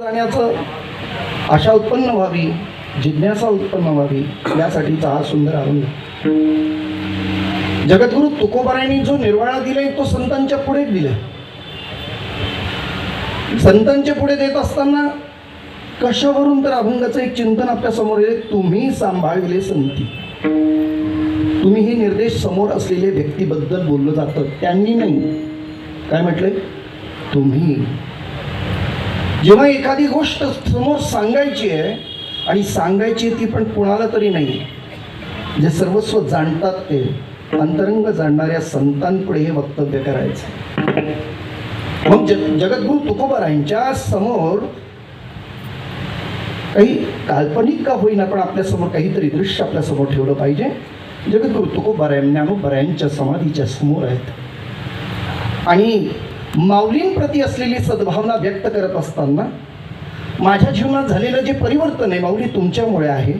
जाण्याचं आशा उत्पन्न व्हावी, जिज्ञासा उत्पन्न व्हावी, यासाठीचा हा सुंदर अभंग. जगद्गुरु तुकोबारायांनी जो निर्वाळा दिलाय तो संतांच्या पुढे दिलाय. संतांच्या पुढे देत असताना कशावरून तर अभंगाचं एक चिंतन आपल्या समोर येईल. तुम्ही सांभाळले संती. तुम्ही हे निर्देश समोर असलेल्या व्यक्तीबद्दल बोललं जातं, त्यांनी नाही. काय म्हटलंय? तुम्ही. जेव्हा एखादी गोष्ट समोर सांगायची आहे आणि सांगायची ती पण कुणाला तरी नाही, जे सर्वस्व जाणतात ते अंतरंग जाणणाऱ्या संतांपुढे हे वक्तव्य करायचं. मग जगद्गुरु तुकोबारायांच्या समोर काही काल्पनिक का होईना पण आपल्या समोर काहीतरी दृश्य आपल्या समोर ठेवलं पाहिजे. जगद्गुरु तुकोबाराय ज्ञानोबारायांच्या समाधीच्या समोर आहेत आणि माऊलींप्रती असलेली सद्भावना व्यक्त करत असताना माझ्या जीवनात झालेलं जे परिवर्तन आहे माऊली तुमच्यामुळे आहे,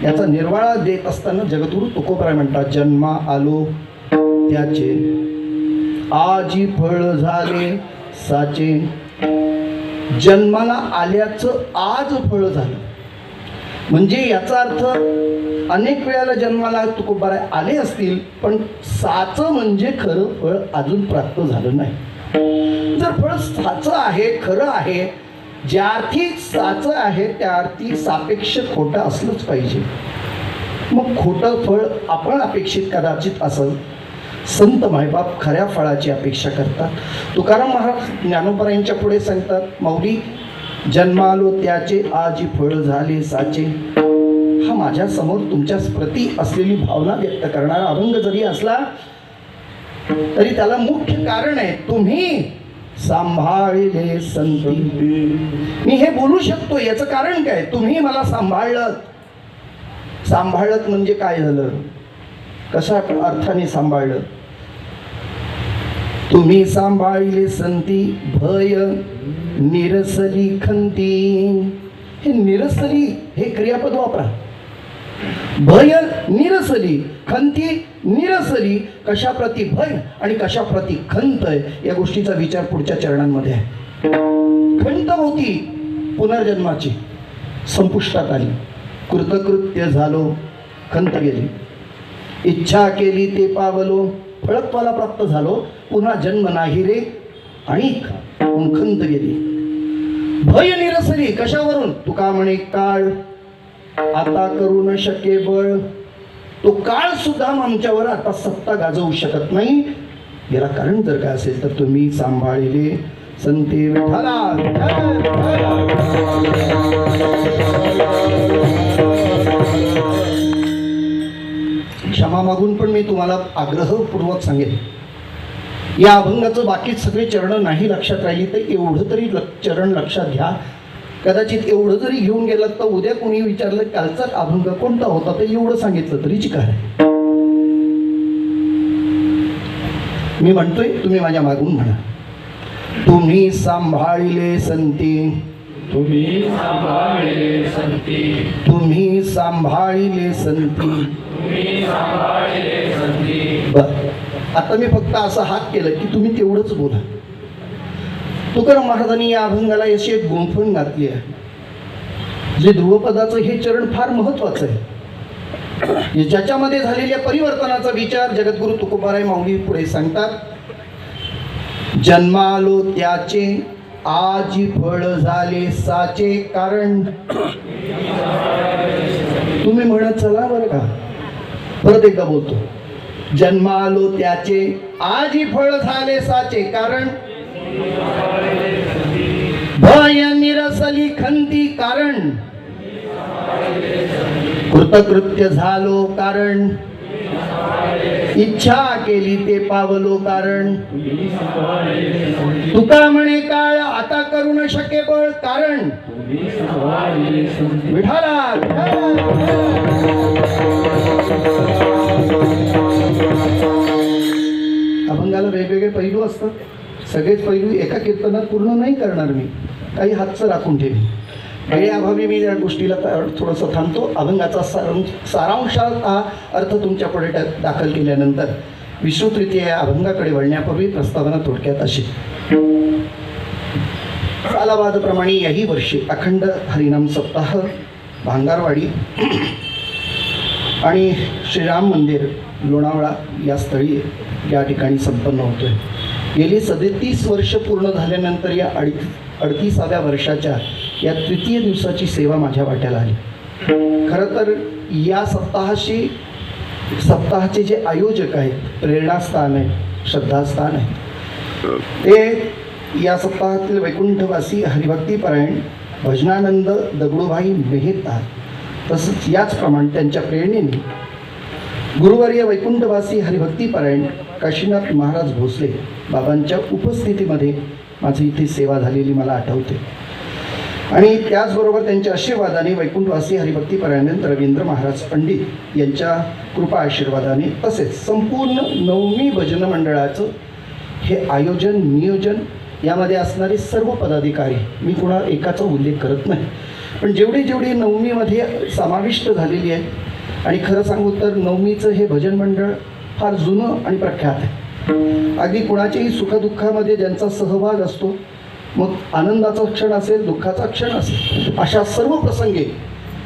याचा निर्वाळा देत असताना जगद्गुरु तुकोबाराय म्हणतात, जन्मा आलो त्याचे आजी फळ झाले साचे. जन्माला आल्याचं आज फळ झालं म्हणजे याचा अर्थ अनेक वेळेला जन्माला तुकोबाराय आले असतील पण साचं म्हणजे खरं फळ अजून प्राप्त झालं नाही. जर फळ साचं आहे, खरं आहे, ज्या अर्थी साचं आहे त्या अर्थी सापेक्ष खोटं असलंच पाहिजे. मग खोटं फळ आपण अपेक्षित कदाचित असेल. संत मायबाप खऱ्या फळाची अपेक्षा करतात. तुकाराम महाराज ज्ञानोबारायांच्या पुढे सांगतात, माऊली जन्मालो त्याचे आजी फळ झाले साचे. हा माझ्या समोर तुमच्या प्रती असलेली भावना व्यक्त करणारा अभंग जरी असला तरी त्याला मुख्य कारण आहे, तुम्ही सांभाळले संती. मी हे बोलू शकतो याचं कारण काय? तुम्ही मला सांभाळलं. सांभाळत म्हणजे काय झालं? कशा अर्थाने सांभाळलं? तुम्ही सांभाळले संती भय निरसली खंती. हे निरसली हे क्रियापद वापरा. भय निरसली, खंती निरसली. कशाप्रती भय आणि कशाप्रती खंत आहे या गोष्टीचा विचार पुढच्या चरणांमध्ये आहे. खंत होती पुनर्जन्माची, संपुष्टात आली. कृतकृत्य झालो, खंत गेली. इच्छा केली ते पावलो, फळत्वाला प्राप्त झालो, पुन्हा जन्म नाही रे आणि खंत गेली. भय निरसली कशावरून? तुका म्हणे काळ आता करू न शके बळ. तो काळ सुद्धा आमच्यावर आता सत्ता गाजवू शकत नाही. याला कारण जर काय असेल तर तुम्ही सांभाळले संते विठ्ठला. क्षमा मागून पण मी तुम्हाला आग्रहपूर्वक सांगेन, या अभंगाचं बाकी सगळे चरण नाही लक्षात राहिली तर एवढं तरी चरण लक्षात घ्या. कदाचित एवढं जरी घेऊन गेलात तर उद्या कोणी विचारलं कालचा अभंग कोणता होता तर एवढं सांगितलं तरी चिकार आहे. मी म्हणतोय तुम्ही माझ्या मागून म्हणा, तुम्ही सांभाळले संती. तुम्ही सांभाळले संती. तुम्ही सांभाळले संती. तुम्ही सांभाळले संती. बर, आता मी फक्त असा हात केलं की तुम्ही तेवढंच बोला. तुकाराम महाराजांनी या अभंगाला अशी एक गुंफण घातली आहे. जे ध्रुवपदाचं हे चरण फार महत्वाचं आहे. ज्याच्यामध्ये झालेल्या परिवर्तनाचा विचार जगद्गुरु तुकोबाराय माऊली पुढे सांगतात. जन्मालो त्याचे आजी फळ झाले साचे कारण. तुम्ही म्हणत चला बरं का, परत एकदा बोलतो. जन्मालो त्याचे आजी फळ झाले साचे कारण. भय निरसली खंती कारण. कृतकृत्य झालो कारण. इच्छा केली ते पावलो कारण. तुका म्हणे काळ आता करू न शके बळ कारण. विठाला अभंगाला वेगवेगळे पैलू असतात. सगळेच पैलू एका कीर्तनात पूर्ण नाही करणार मी, काही हातचं राखून ठेवी. वेळेअभावी मी या गोष्टीला थोडंसं थांबतो. अभंगाचा सारांशाचा अर्थ तुमच्या पुढे दाखल केल्यानंतर विश्रुतरीत्या या अभंगाकडे वळण्यापूर्वी प्रस्तावना थोडक्यात अशी. सालाबादप्रमाणे याही वर्षी अखंड हरिनाम सप्ताह भांगारवाडी आणि श्रीराम मंदिर लोणावळा या स्थळी या ठिकाणी संपन्न होतोय. गेली 37 वर्ष पूर्ण झाल्यानंतर या 38व्या वर्षाच्या या तृतीय दिवसाची सेवा माझ्या वाट्याला आली. खरं तर या सप्ताहाचे जे आयोजक आहेत, प्रेरणास्थान आहे, श्रद्धास्थान आहे, ते या सप्ताहातील वैकुंठवासी हरिभक्तीपरायण भजनानंद दगडूभाई मेहता, तसंच याचप्रमाणे त्यांच्या प्रेरणेने गुरुवर्य वैकुंठवासी हरिभक्तीपरायण काशीनाथ महाराज भोसले बाबांच्या उपस्थितीमध्ये माझी इथे सेवा झालेली मला आठवते. आणि त्याचबरोबर त्यांच्या आशीर्वादाने वैकुंठवासी हरिभक्तीपरायण रवींद्र महाराज पंडित यांच्या कृपा आशीर्वादाने तसेच संपूर्ण नवमी भजन मंडळाचं हे आयोजन नियोजन यामध्ये असणारे सर्व पदाधिकारी, मी कुणा एकाचा उल्लेख करत नाही, पण जेवढी नवमीमध्ये समाविष्ट झालेली आहेत. आणि खरं सांगू तर नवमीचं हे भजन मंडळ फार जुनं आणि प्रख्यात आहे. अगदी कुणाच्याही सुखदुःखामध्ये ज्यांचा सहभाग असतो, मग आनंदाचा क्षण असेल, दुःखाचा क्षण असेल, अशा सर्व प्रसंगी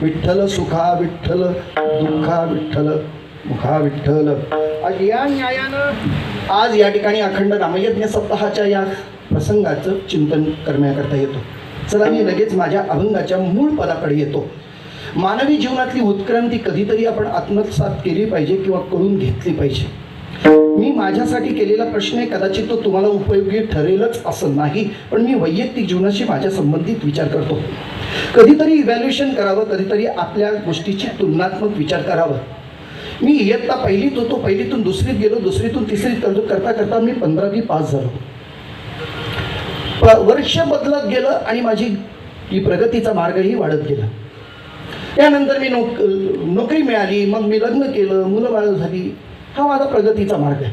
विठ्ठल सुखा विठ्ठल दुःखा विठ्ठल मुखा विठ्ठल. आज या न्यायानं आज या ठिकाणी अखंड नामयज्ञ सप्ताहाच्या या प्रसंगाचं चिंतन करण्याकरता येतो. चला मी लगेच माझ्या अभंगाच्या मूळ पदाकडे येतो. मानवी जीवनातली उत्क्रांती कधीतरी आपण आत्मसात केली पाहिजे किंवा करून घेतली पाहिजे. मी माझ्यासाठी केलेला प्रश्न आहे, कदाचित तो तुम्हाला उपयोगी ठरेलच असं नाही, पण मी वैयक्तिक जीवनाशी माझ्या संबंधित विचार करतो. कधीतरी इव्हॅल्युएशन करावं, कधीतरी आपल्या गोष्टीची तुलनात्मक विचार करावा. मी इयत्ता पहिलीत होतो, पहिलीतून दुसरीत गेलो, दुसरीतून तिसरीत करता करता मी 15वी पास झालो. वर्ष बदलत गेलं आणि माझी ही प्रगतीचा मार्गही वाढत गेला. त्यानंतर मी नोकरी मिळाली, मग मी लग्न केलं, मुलं बाळ झाली. हा माझा प्रगतीचा मार्ग आहे.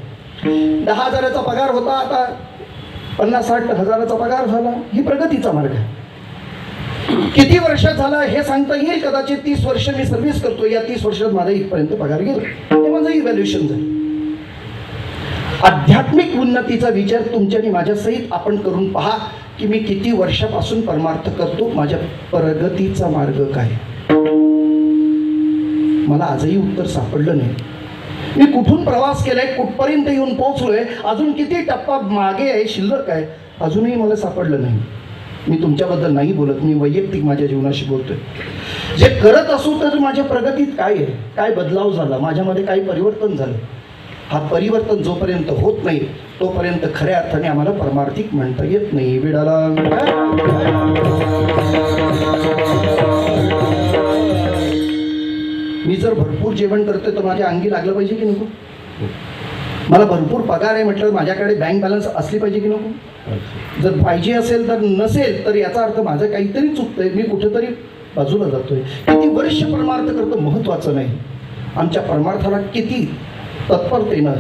10,000चा पगार होता, आता 50-60 हजाराचा पगार झाला. ही प्रगतीचा मार्ग आहे. किती वर्षात झाला हे सांगता येईल, कदाचित 30 वर्ष मी सर्व्हिस करतो, या 30 वर्षात माझा इथपर्यंत पगार गेला. हे माझं इव्हॅल्युएशन झालं. आध्यात्मिक उन्नतीचा विचार तुमच्या आणि माझ्या सहित आपण करून पहा की मी किती वर्षापासून परमार्थ करतो, माझ्या प्रगतीचा मार्ग काय. मला आजही उत्तर सापडलं नाही. मी कुठून प्रवास केलाय, कुठपर्यंत येऊन पोहोचलोय, अजून किती टप्पा मागे आहे, शिल्लक आहे, अजूनही मला सापडलं नाही. मी तुमच्याबद्दल नाही बोलत, मी वैयक्तिक माझ्या जीवनाशी बोलतोय. जे करत असू तर माझ्या प्रगतीत काय आहे, काय बदलाव झाला, माझ्यामध्ये काही परिवर्तन झालं. हा परिवर्तन जोपर्यंत होत नाही तोपर्यंत खऱ्या अर्थाने आम्हाला परमार्थिक म्हणता येत नाही. विडाला मी जर भरपूर जेवण करतोय तर माझ्या अंगी लागलं पाहिजे की नको. मला भरपूर पगार आहे म्हटलं माझ्याकडे बँक बॅलन्स असली पाहिजे की नको. जर पाहिजे असेल तर नसेल तर याचा अर्थ माझं काहीतरी चुकतंय, मी कुठेतरी बाजूला जातोय. किती वर्ष परमार्थ करतो महत्त्वाचं नाही, आमच्या परमार्थाला किती तत्परतेनं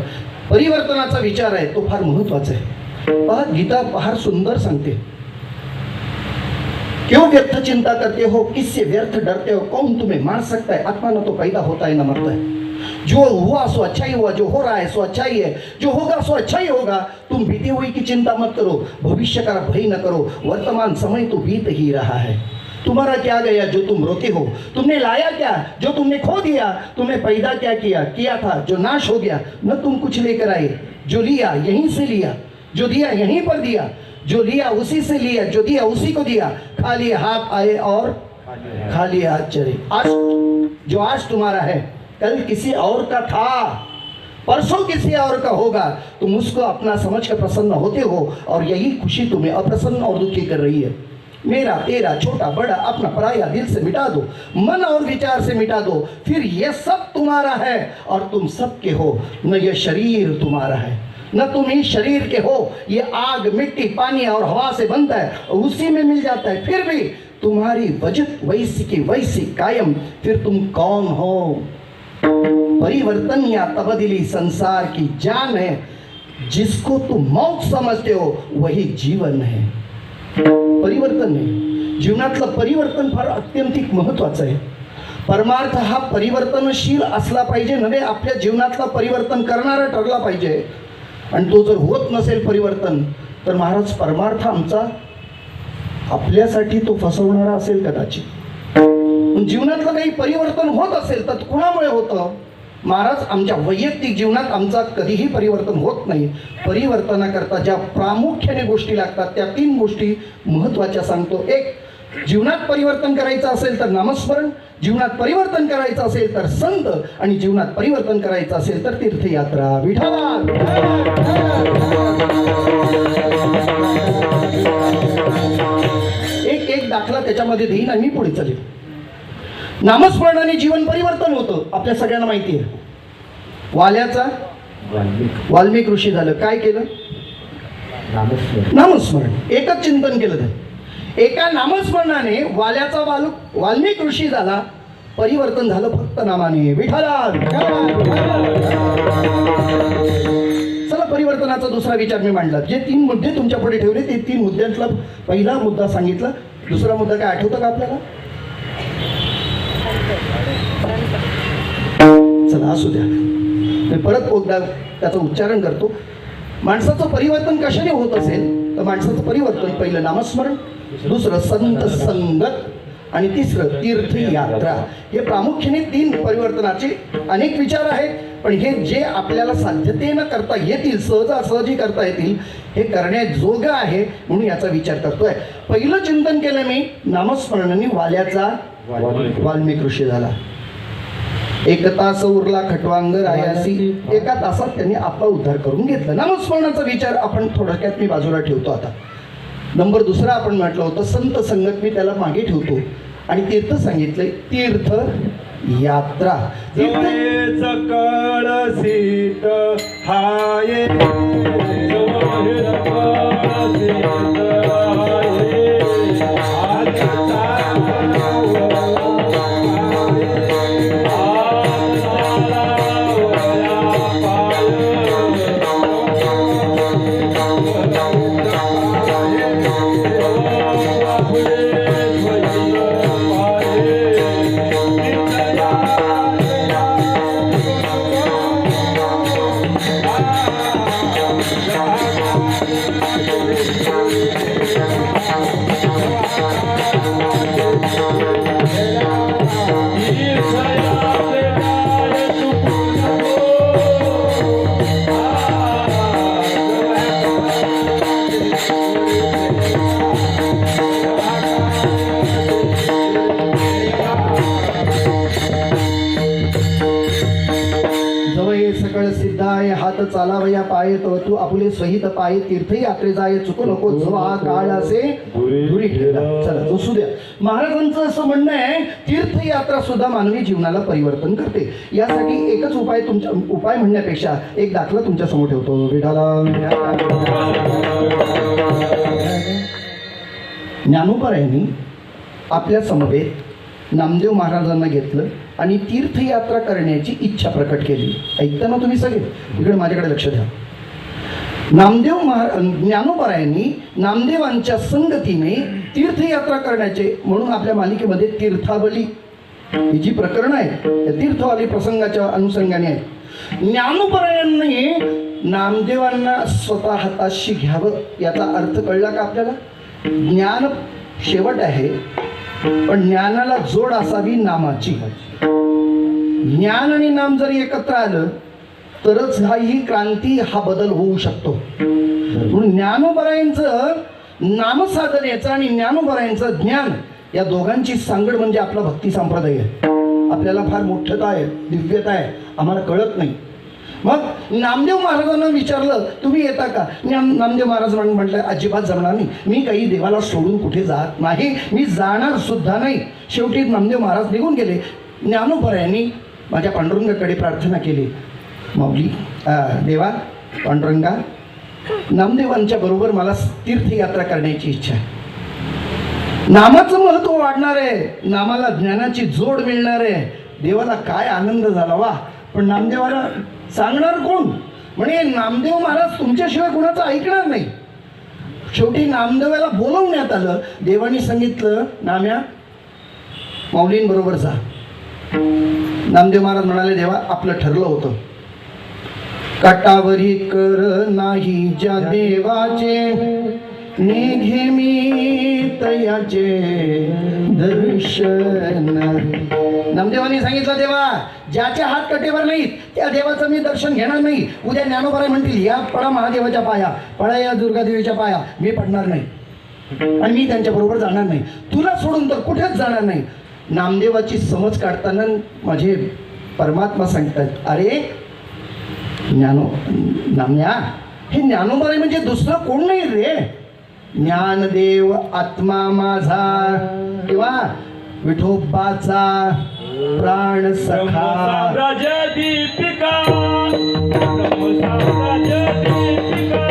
परिवर्तनाचा विचार आहे तो फार महत्त्वाचा आहे. पहा गीता फार सुंदर सांगते, क्यों व्यर्थ चिंता करते हो, किससे व्यर्थ डरते हो, कौन तुम्हें मार सकता है, आत्मा न तो पैदा होता है न मरता है. जो हुआ सो अच्छा ही हुआ, जो हो रहा है सो अच्छा ही है, जो होगा सो अच्छा ही होगा. तुम बीते हुए की चिंता मत करो, भविष्य का भय न करो, वर्तमान समय तो बीत ही रहा है. तुम्हारा क्या गया जो तुम रोते हो, तुमने लाया क्या जो तुमने खो दिया, तुमने पैदा क्या किया था जो नाश हो गया. न तुम कुछ लेकर आए, जो लिया यहीं से लिया, जो दिया यहीं पर दिया, जो लिया उसी से लिया, जो दिया उसी को दिया. खाली हाथ आए और खाली हाथ चले. आज जो आज तुम्हारा है कल किसी और का था, परसों किसी और का होगा. तुम उसको अपना समझ कर प्रसन्न होते हो और यही खुशी तुम्हें अप्रसन्न और दुखी कर रही है. मेरा तेरा छोटा बड़ा अपना पराया दिल से मिटा दो, मन और विचार से मिटा दो, फिर ये सब तुम्हारा है और तुम सबके हो. न ये शरीर तुम्हारा है न तुम ही शरीर के हो. ये आग मिट्टी पानी और हवा से बनता है, उसी में मिल जाता है. फिर भी तुम्हारी वजह वैसी की वैसी कायम. फिर तुम कौन हो. परिवर्तन या तब्दीली संसार की जान है. जिसको तुम मौत समझते हो वही जीवन है. परिवर्तन आहे जीवनातलं परिवर्तन फार अत्यंतिक महत्त्वाचं आहे. परमार्थ हा परिवर्तनशील असला पाहिजे नव्हे, आपल्या जीवनातला परिवर्तन करणारा ठरला पाहिजे. आणि तो जर होत नसेल परिवर्तन तर महाराज परमार्थ आमचा आपल्यासाठी तो फसवणारा असेल कदाचित. जीवनातलं काही परिवर्तन होत असेल तर कुणामुळे होतं? महाराज, आमच्या वैयक्तिक जीवनात आमचा कधीही परिवर्तन होत नाही. परिवर्तनाकरता ज्या प्रामुख्याने गोष्टी लागतात त्या 3 गोष्टी महत्त्वाच्या सांगतो. 1, जीवनात परिवर्तन करायचं असेल तर नामस्मरण, जीवनात परिवर्तन करायचं असेल तर संत, आणि जीवनात परिवर्तन करायचं असेल तर तीर्थयात्रा. विठ्ठला एक दाखला त्याच्यामध्ये देईन आणि मी पुढे चालेल. नामस्मरणाने जीवन परिवर्तन होतं, आपल्या सगळ्यांना माहिती आहे. वाल्याचा वाल्मिक ऋषी झालं, काय केलं? नामस्मरण. एकच चिंतन केलं तर एका नामस्मरणाने वाल्याचा वाल्मिक ऋषी झाला, परिवर्तन झालं फक्त नामाने. विठ्ठला. चला, परिवर्तनाचा दुसरा विचार मी मांडला. जे 3 मुद्दे तुमच्या पुढे ठेवले ते 3 मुद्द्यांतला पहिला मुद्दा सांगितला. दुसरा मुद्दा काय आठवतं का आपल्याला? चला असू द्या, मी परत एकदा त्याचं उच्चारण करतो. माणसाचं परिवर्तन कशाने होत असेल तर माणसाचं परिवर्तन पहिलं नामस्मरण, दुसरं संत संगत आणि तिसरं तीर्थयात्रा. हे प्रामुख्याने 3 परिवर्तनाचे अनेक विचार आहेत, पण हे जे आपल्याला साध्यतेनं करता येतील, सहजासहजी करता येतील, हे करण्याजोगं आहे म्हणून याचा विचार करतोय. पहिलं चिंतन केलं मी, नामस्मरणाने वाल्याचा वाल्मिक ऋषी झाला. 1 तास उरला खटवांग रायासी, 1 तासात त्यांनी आपला उद्धार करून घेतला. नामस्मरणाचा विचार आपण थोडक्यात मी बाजूला ठेवतो. आता नंबर 2 आपण म्हटलं होतं संत संगत, मी त्याला मागे ठेवतो. आणि तीर्थ सांगितलंय, तीर्थ यात्रा. कळसीत हाये सिद्धाय हात चालावया पाय तू आपुले सहित पाय तीर्थयात्रे जाय चुकू नको जो हा काळ असे दुरी ठेवला. चला असू द्या. महाराजांचं असं म्हणणं आहे, तीर्थयात्रा सुद्धा मानवी जीवनाला परिवर्तन करते. यासाठी एकच उपाय म्हणण्यापेक्षा एक दाखला तुमच्या समोर ठेवतो. विठाला ज्ञानोबा आपल्या समवेत नामदेव महाराजांना घेतलं आणि तीर्थयात्रा करण्याची इच्छा प्रकट केली. ऐकताना तुम्ही सगळे इकडे माझ्याकडे लक्ष द्या. ज्ञानोबारायांनी नामदेवांच्या संगतीने तीर्थयात्रा करण्याचे म्हणून आपल्या मालिकेमध्ये तीर्थावली ही जी प्रकरणं आहेत त्या तीर्थवाली प्रसंगाच्या अनुषंगाने आहेत. ज्ञानोबारायांनी नामदेवांना स्वतः हाताशी घ्यावं याचा अर्थ कळला का आपल्याला? ज्ञान शेवट आहे, पण ज्ञानाला जोड असावी नामाची. ज्ञान आणि नाम जरी एकत्र आलं तरच ही क्रांती, हा बदल होऊ शकतो. म्हणून ज्ञानोबरायांचं नामसाधनेचं आणि ज्ञानोबरायांचं ज्ञान या दोघांची सांगड म्हणजे आपला भक्ती संप्रदाय आहे. आपल्याला फार मोठ्ठता आहे, दिव्यता आहे, आम्हाला कळत नाही. मग नामदेव महाराजांना विचारलं, तुम्ही येता का? नामदेव महाराज म्हटलं, अजिबात जमणार नाही, मी काही देवाला सोडून कुठे जात नाही, मी जाणार सुद्धा नाही. शेवटी नामदेव महाराज निघून गेले. ज्ञानोबरायांनी माझ्या पांडुरंगाकडे प्रार्थना केली, माऊली देवा पांडुरंगा, नामदेवांच्या बरोबर मला तीर्थयात्रा करण्याची इच्छा आहे. नामाचं महत्व वाढणार आहे, नामाला ज्ञानाची जोड मिळणार आहे. देवाला काय आनंद झाला वा. पण नामदेवाला सांगणार कोण? म्हणे नामदेव महाराज तुमच्याशिवाय कोणाचं ऐकणार नाही. शेवटी नामदेवाला बोलवण्यात आलं. देवानी सांगितलं, नाम्या माऊलींबरोबर जा. नामदेव महाराज म्हणाले, देवा आपलं ठरलं होतं, काटावरी कर नाही ज्या देवाचे, निघे मी तयाचे दर्शन. नामदेवांनी सांगितलं, देवा ज्याच्या हात कटेवर नाहीत त्या देवाचं मी दर्शन घेणार नाही. उद्या ज्ञानोबराय म्हणतील, या पडा महादेवाच्या पाया, पडा या दुर्गादेवीच्या पाया, मी पडणार नाही आणि मी त्यांच्या बरोबर जाणार नाही. तुला सोडून तर कुठेच जाणार नाही. नामदेवाची समज काढताना माझे परमात्मा सांगतात, अरे नाम्या, हे ज्ञानोबराय म्हणजे दुसरं कोण नाही रे. ज्ञानदेव आत्मा माझा किंवा विठोबाचा प्राण सखा. ब्रह्मसाम्राज्य दीपिका, ब्रह्मसाम्राज्य दीपिका.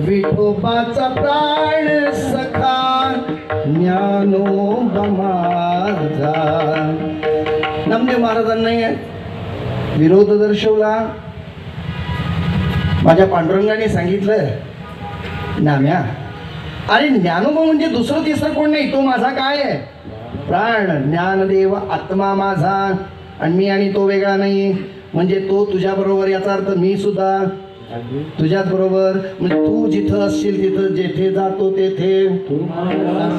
विठोबाचा प्राण सखा ज्ञानोबा माझा. नामदेव महाराजांनी विरोध दर्शवला. माझ्या पांडुरंगाने सांगितलं, नाम्या, अरे ज्ञानोबा म्हणजे दुसरं तिसरं कोण नाही, तो माझा काय आहे, प्राण. ज्ञानदेव आत्मा माझा आणि मी आणि तो वेगळा नाही. म्हणजे तो तुझ्या बरोबर, याचा अर्थ मी सुद्धा तुझ्याच बरोबर. म्हणजे तू जिथं असशील तिथं, जेथे जातो तेथे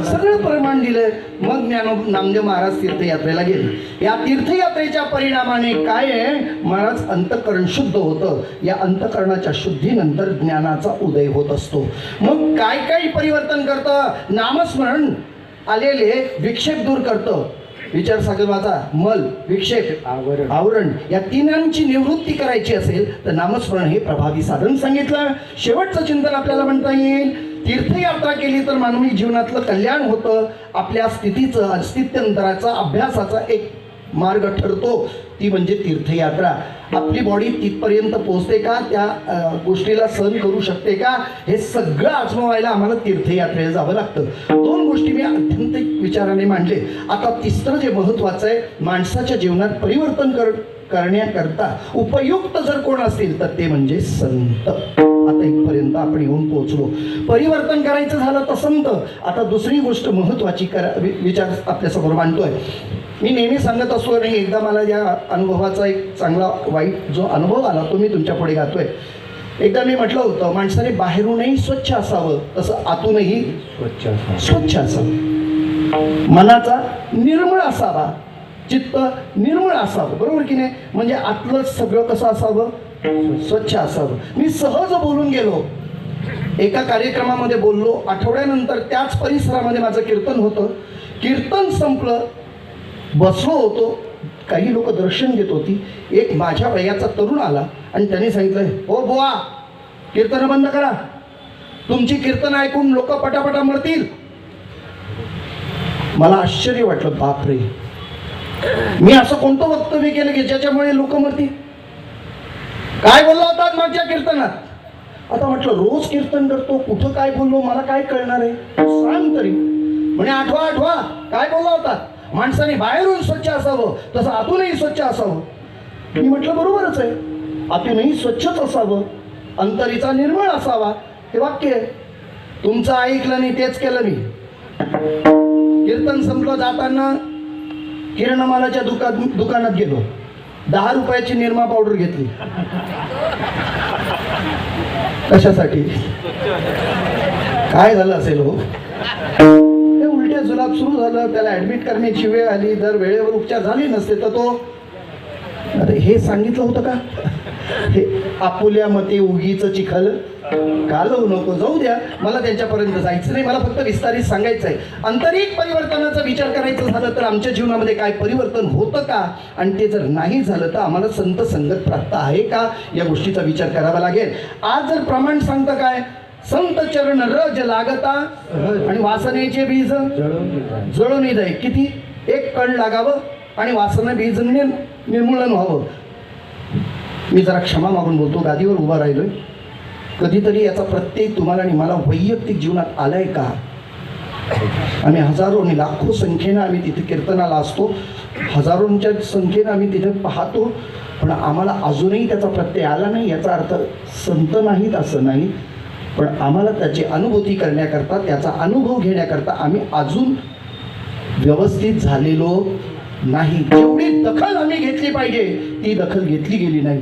सगळं प्रमाण दिलंय. मग नामदेव महाराज तीर्थयात्रेला गेले. या तीर्थयात्रेच्या परिणामाने काय आहे, महाराज अंतःकरण शुद्ध होतं. या अंतःकरणाच्या शुद्धीनंतर ज्ञानाचा उदय होत असतो. मग काय काय परिवर्तन करतं, नामस्मरण आलेले विक्षेप दूर करतं. विचार सागराचा मल, विक्षेप, आवरण या तिन्हांची निवृत्ती करायची असेल तर नामस्मरण हे प्रभावी साधन सांगितलं. शेवटचं चिंतन आपल्याला म्हणता येईल, तीर्थयात्रा केली तर मानवी जीवनातलं कल्याण होतं. आपल्या स्थितीचं, अस्तित्वांतराचा, अभ्यासाचा एक मार्ग ठरतो, ती म्हणजे तीर्थयात्रा. आपली बॉडी तिथपर्यंत पोहोचते का, त्या गोष्टीला सहन करू शकते का, हे सगळं आजमावायला आम्हाला तीर्थयात्रेला जावं लागतं. दोन गोष्टी मी अत्यंत विचाराने मांडले. आता तिसरं जे महत्त्वाचं आहे, माणसाच्या जीवनात परिवर्तन करण्याकरता उपयुक्त जर कोण असतील तर ते म्हणजे संत. आता इथपर्यंत आपण येऊन पोहोचलो. परिवर्तन करायचं झालं तर संत. आता दुसरी गोष्ट महत्त्वाची विचार आपल्यासमोर मांडतोय. मी नेहमी सांगत असतो नाही, एकदा मला या अनुभवाचा एक चांगला वाईट जो अनुभव आला तो मी तुमच्या पुढे गातोय. एकदा मी म्हटलं होतं, माणसाने बाहेरूनही स्वच्छ असावं तसं आतूनही स्वच्छ असावं. मनाचा निर्मळ असावा, चित्त निर्मळ असावं, बरोबर की नाही. म्हणजे आतलं सगळं कसं असावं, स्वच्छ असावं. मी सहज बोलून गेलो, एका कार्यक्रमामध्ये बोललो. आठवड्यानंतर त्याच परिसरामध्ये माझं कीर्तन होतं. कीर्तन संपलं, बसलो होतो, काही लोक दर्शन घेत होती. एक माझ्या वयाचा तरुण आला आणि त्याने सांगितलं, हो बुवा, कीर्तन बंद करा, तुमची कीर्तन ऐकून लोक पटापटा मरतील. मला आश्चर्य वाटलं, बापरे, मी असं कोणतं वक्तव्य केलं की ज्याच्यामुळे लोक मरतील. काय बोलला होता मागच्या कीर्तनात? आता म्हटलं, रोज कीर्तन करतो, कुठं काय बोललो मला काय कळणार आहे, सांग तरी. म्हणे आठवा काय बोलला होता, माणसाने बाहेरून स्वच्छ असावं तसं आतूनही स्वच्छ असावं. मी म्हटलं बरोबरच आहे, आतूनही स्वच्छच असावं, अंतरीचा निर्मळ असावा. हे वाक्य आहे. तुमचं ऐकलं नाही, तेच केलं मी. कीर्तन संपलं, जाताना किराणामालाच्या दुकानात गेलो, 10 रुपयाची निरमा पावडर घेतली. कशासाठी, काय झालं असेल हो, उलट्या जुलाब सुरू झालं, त्याला ऍडमिट करण्याची वेळ आली. जर वेळेवर उपचार झाले नसते तर तो, अरे हे सांगितलं होतं का. हे आपुल्या मते उगीच चिखल घालवू नको. जाऊ द्या, मला त्यांच्यापर्यंत जायचं नाही. मला फक्त विस्तारित सांगायचं आहे. आंतरिक परिवर्तनाचा विचार करायचं झालं तर आमच्या जीवनामध्ये काय परिवर्तन होतं का, आणि ते जर नाही झालं तर आम्हाला संत संगत प्राप्त आहे का, या गोष्टीचा विचार करावा लागेल. आज जर प्रमाण सांगतं काय, संत चरण रज लागता आणि वासनेचे बीज जळून जाईल. किती, एक कण लागावं आणि वासना बीज निर्मूलन व्हावं. मी जरा क्षमा मागून बोलतो, गादीवर उभा राहिलोय. कधीतरी याचा प्रत्येक तुम्हाला आणि मला वैयक्तिक जीवनात आलाय का? आम्ही हजारो आणि लाखो संख्येनं आम्ही तिथे कीर्तनाला असतो, हजारोंच्या संख्येनं आम्ही तिथे पाहतो, पण आम्हाला अजूनही त्याचा प्रत्यय आला नाही. याचा अर्थ संत नाहीत असं नाही, पण आम्हाला त्याची अनुभूती करण्याकरता, त्याचा अनुभव घेण्याकरता आम्ही अजून व्यवस्थित झालेलो नाही. जेवढी दखल आम्ही घेतली पाहिजे ती दखल घेतली गेली नाही.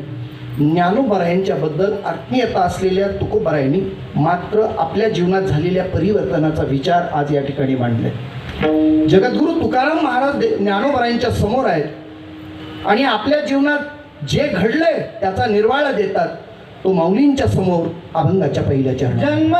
ज्ञानोबरायांच्याबद्दल आत्मीयता असलेल्या तुकोबरायांनी मात्र आपल्या जीवनात झालेल्या परिवर्तनाचा विचार आज या ठिकाणी मांडले. जगद्गुरू तुकाराम महाराज ज्ञानोबरायांच्या समोर आहेत आणि आपल्या जीवनात जे घडलंय त्याचा निर्वाळा देतात. तो माऊलींच्या समोर अभंगाच्या पहिल्या चरण.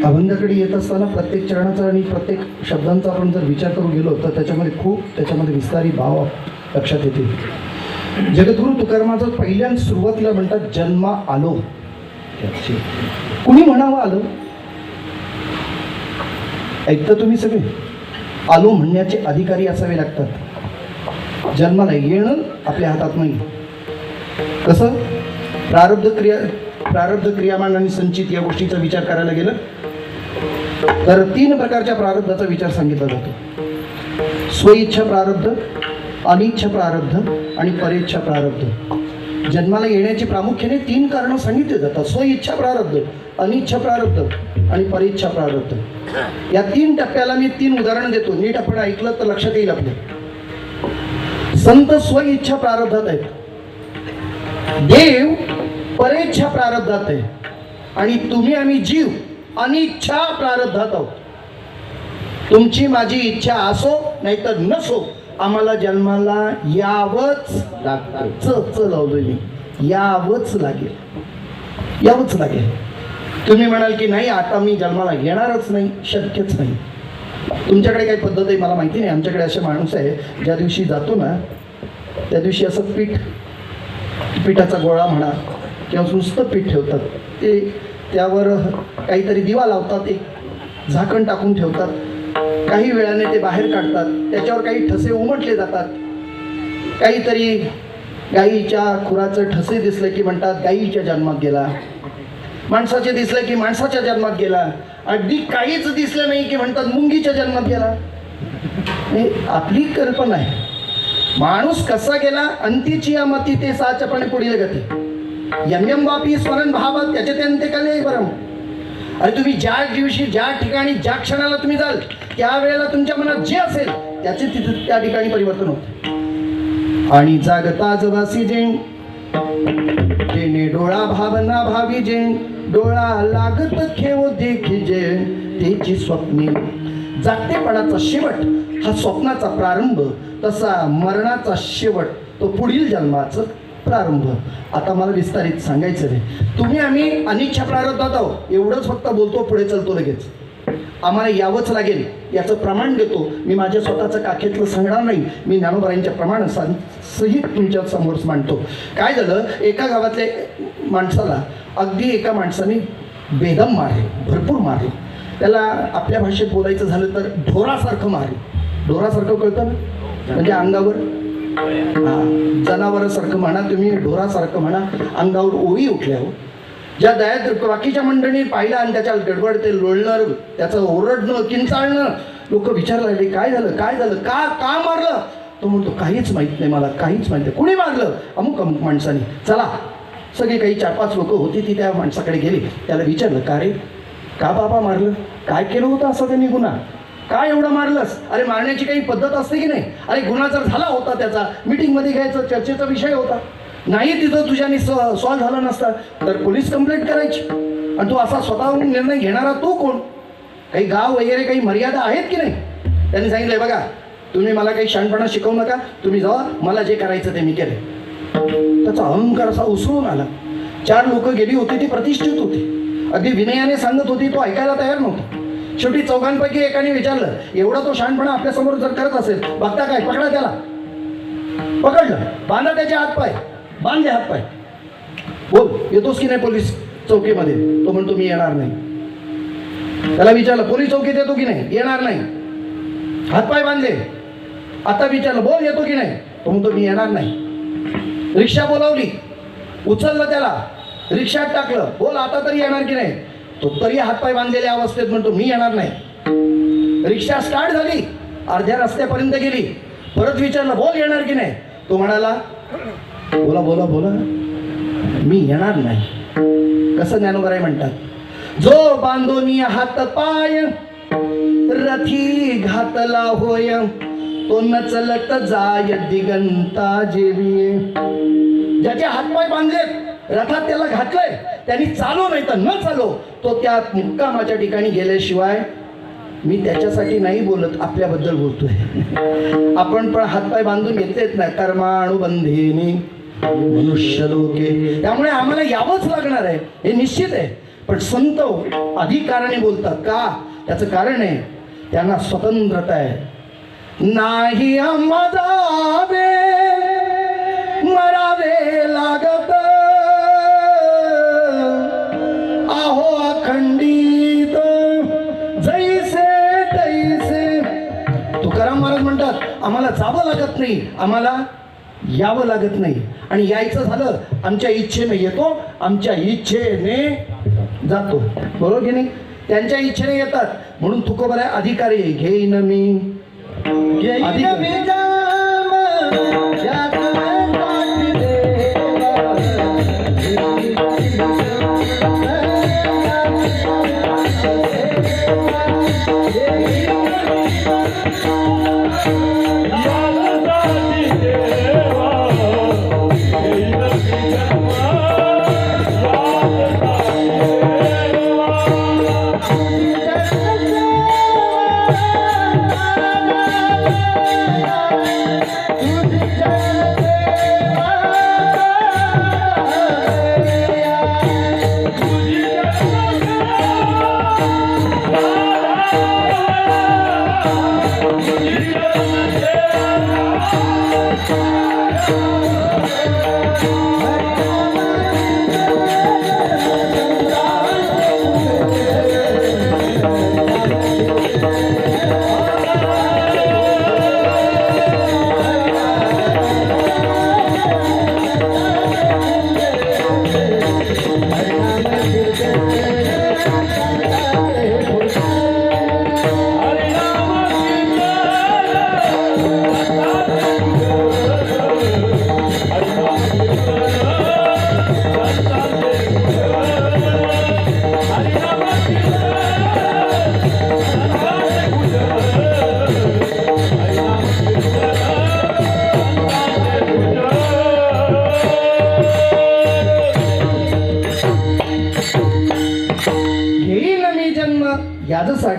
अभंगाकडे येत असताना प्रत्येक चरणाचा आणि प्रत्येक शब्दांचा आपण जर विचार करून गेलो तर त्याच्यामध्ये विस्तारित भाव लक्षात येतील. जगद्गुरू तुकारामाचं पहिल्यांदा सुरुवातीला म्हणतात जन्मा आलो. कुणी म्हणावं आलं? ऐकता तुम्ही सगळे? आलो म्हणण्याचे अधिकारी असावे लागतात. जन्माला येणं आपल्या हातात नाही. कसं? प्रारब्ध क्रियामान आणि संचित या गोष्टीचा विचार करायला गेलं तर 3 प्रकारच्या प्रारब्धाचा विचार सांगितला जातो. स्वइच्छा प्रारब्ध, अनिच्छा प्रारब्ध आणि परेच्छा प्रारब्ध. जन्माला येण्याची प्रामुख्याने 3 कारणं सांगितली जातात. स्वइच्छा प्रारब्ध, अनिच्छा प्रारब्ध आणि परेच्छा प्रारब्ध. या 3 टप्प्याला मी 3 उदाहरणं देतो. नीट आपण ऐकलं तर लक्षात येईल आपल्या. संत स्वइच्छा प्रारब्धात आहेत, देव परेच्छा प्रारब्धात आहे आणि तुम्ही आम्ही जीव अनिच्छा प्रारब्धात आहोत. तुमची माझी इच्छा असो नाहीतर नसो, आम्हाला जन्माला यावंच लागतं. च लावलोय मी, यावंच लागेल, यावंच लागेल. तुम्ही म्हणाल की नाही आता मी जन्माला येणारच नाही, शक्यच नाही. तुमच्याकडे काही पद्धत आहे मला माहिती नाही. आमच्याकडे असे माणूस आहे, ज्या दिवशी जातो ना त्या दिवशी असं पिठाचा गोळा म्हणा किंवा नुसतं पीठ ठेवतात, ते त्यावर काहीतरी दिवा लावतात, एक झाकण टाकून ठेवतात. काही वेळाने ते बाहेर काढतात, त्याच्यावर काही ठसे उमटले जातात. काहीतरी गाईच्या खुराचं ठसे दिसले की म्हणतात गाईच्या जन्मात गेला, माणसाचे दिसले की माणसाच्या जन्मात गेला, अगदी काहीच दिसलं नाही की म्हणतात मुंगीच्या जन्मात गेला. हे आपली कल्पना आहे. माणूस कसा गेला अंतीची या मती ते साचपणे पुढील गती, यम्यम वापी स्मरण भावात त्याचे ते अंत्य कले बरं. अरे तुम्ही ज्या दिवशी ज्या ठिकाणी ज्या क्षणाला तुम्ही जाल त्यावेळेला तुमच्या मनात जे असेल त्याचे तिथे त्या ठिकाणी परिवर्तन होते. आणि जागता जवासी जेण जेणे डोळा भावना भावी जेण डोळा लागत खेव देखी जेण त्याची स्वप्ने. जागतेपणाचा शेवट हा स्वप्नाचा प्रारंभ, तसा मरणाचा शेवट तो पुढील जन्माचा प्रारंभ. आता मला विस्तारित सांगायचं नाही. तुम्ही आम्ही अनिच्छा प्रारब्धात आहोत एवढंच फक्त बोलतो, पुढे चलतो लगेच. आम्हाला यावंच लागेल याचं प्रमाण देतो. मी माझ्या स्वतःचं काखेतलं सांगणार नाही, मी ज्ञानोबाईंच्या प्रमाण सहित तुमच्या समोर मांडतो. काय झालं, एका गावातल्या माणसाला अगदी एका माणसाने बेदम मारले, भरपूर मारले. त्याला आपल्या भाषेत बोलायचं झालं तर ढोरासारखं मारलं. ढोरासारखं कळतं ना, म्हणजे अंगावर जनावरासारखं म्हणा, तुम्ही ढोरासारखं म्हणा, अंगावर ओळी उठल्या. हो, ज्या दयात बाकीच्या मंडळींनी पाहिलं आणि त्याच्या गडबड ते लोळणं, त्याचं ओरडणं, किंचाळणं, लोक विचारायला लागले काय झालं, काय झालं, का का मारलं. तो म्हणतो काहीच माहीत नाही मला, काहीच माहीत नाही. कुणी मारलं, अमुक अमुक माणसाने. चला, सगळे काही 4-5 लोक होती ती त्या माणसाकडे गेली. त्याला विचारलं का रे, का बाबा मारलं, काय केलं होतं असं त्यांनी गुन्हा, काय एवढं मारलंस. अरे मारण्याची काही पद्धत असते की नाही. अरे गुन्हा जर झाला होता त्याचा मीटिंगमध्ये घ्यायचा, चर्चेचा विषय होता, नाही तिथं तुझ्याने सॉल्व झाला नसता तर पोलीस कंप्लेंट करायची. आणि तू असा स्वतःहून निर्णय घेणारा तो कोण, काही गाव वगैरे काही मर्यादा आहेत की नाही. त्यांनी सांगितलंय बघा तुम्ही मला काही शहाणपणा शिकवू नका, तुम्ही जावा, मला जे करायचं ते मी केले. त्याचा अहंकार असा उसळून आला. 4 लोक गेली होती, ती प्रतिष्ठित होती, अगदी विनयाने सांगत होती, तो ऐकायला तयार नव्हता. शेवटी 4घांपैकी एकाने विचारलं, एवढा तो शहाणपणा आपल्यासमोर जर करत असेल, बघता काय, पकडा त्याला. पकडलं, बांधा त्याचे हातपाय, बांधले हातपाय. बोल येतोस की नाही पोलीस चौकीमध्ये. तो म्हणतो मी येणार नाही. त्याला विचारलं पोलीस चौकीत येतो की नाही, येणार नाही. हातपाय बांधले. आता विचारलं बोल येतो की नाही, तो म्हणतो मी येणार नाही. रिक्षा बोलावली, उचललं त्याला, रिक्षात टाकलं, बोल आता तरी येणार की नाही. तो तरी हातपाय बांधलेल्या अवस्थेत म्हणतो मी येणार नाही. रिक्षा स्टार्ट झाली, अर्ध्या रस्त्यापर्यंत गेली, परत विचारलं बोल येणार की नाही. तो म्हणाला बोला बोला बोला मी येणार नाही. कसं ज्ञानोबाई म्हणतात, जो बांधोनी हात पाय रथी घातला होय, तो न चलत जाय दिगंता जेवी. ज्याचे हातपाय बांधलेत, रथात त्याला घातलंय, त्यांनी चालो नाही तर न चालो, तो त्या मुक्कामाच्या ठिकाणी गेल्याशिवाय. मी त्याच्यासाठी नाही बोलत, आपल्याबद्दल बोलतोय. आपण पण हातपाय बांधून घेतलेत ना, कर्मानुबंधेनी मनुष्य लोके. त्यामुळे आम्हाला यावंच लागणार आहे, हे निश्चित आहे. पण संत अधिकाराने बोलतात का, त्याचं कारण आहे त्यांना स्वतंत्रता आहे. नाही आम्हाला मरावे लागत, आहो अखंडित जैसे तैसे. तुकाराम महाराज म्हणतात आम्हाला जावं लागत नाही, आम्हाला यावं लागत नाही. आणि यायचं झालं आमच्या इच्छेने येतो, आमच्या इच्छेने जातो. बरोबर की नाही. त्यांच्या इच्छेने येतात म्हणून तुकोबा अधिकारी घेईन मी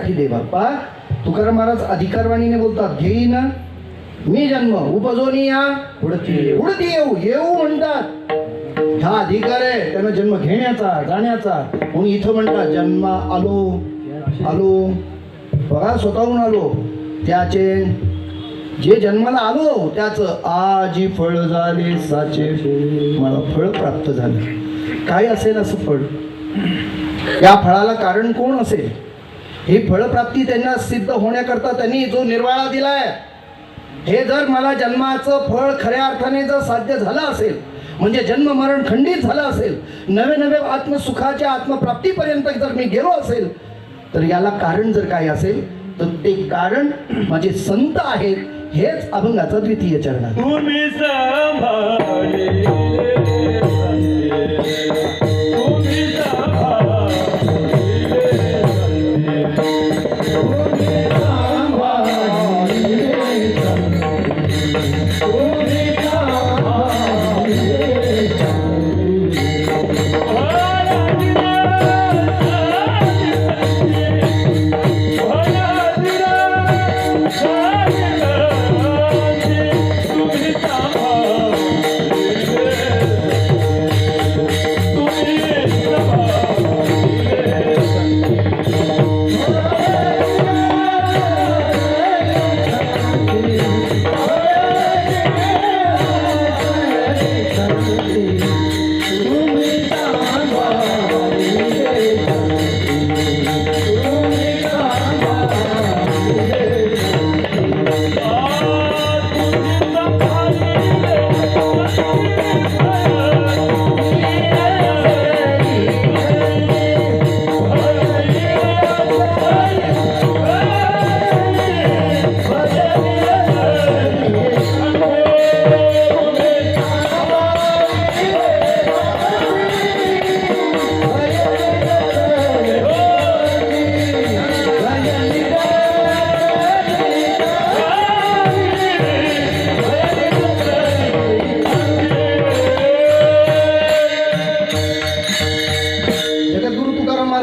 माझ्यासाठी दे बाप्पा. तुकाराम महाराज अधिकारवाणीने बोलतात, घेईन मी जन्म उपजोनी या उडती येऊ येऊ म्हणतात. हा अधिकार आहे त्यांना जन्म घेण्याचा जाण्याचा. कोणी इथं म्हणतात जन्म आलो बघा स्वतःहून आलो. त्याचे जे जन्माला आलो त्याचं आजी फळ झाले साचे, मला फळ प्राप्त झालं. काय असेल असं फळ? या फळाला कारण कोण असेल? ही फळप्राप्ती त्यांना सिद्ध होण्याकरता त्यांनी जो निर्वाळा दिलाय, हे जर मला जन्माचं फळ खऱ्या अर्थाने जर साध्य झालं असेल, म्हणजे जन्म मरण खंडित झालं असेल, नवे नवे आत्मसुखाच्या आत्मप्राप्तीपर्यंत जर मी गेलो असेल, तर याला कारण जर काय असेल तर ते कारण माझे संत आहेत. हेच अभंगाचा द्वितीय चरण आहे. तुम्ही सांभाळे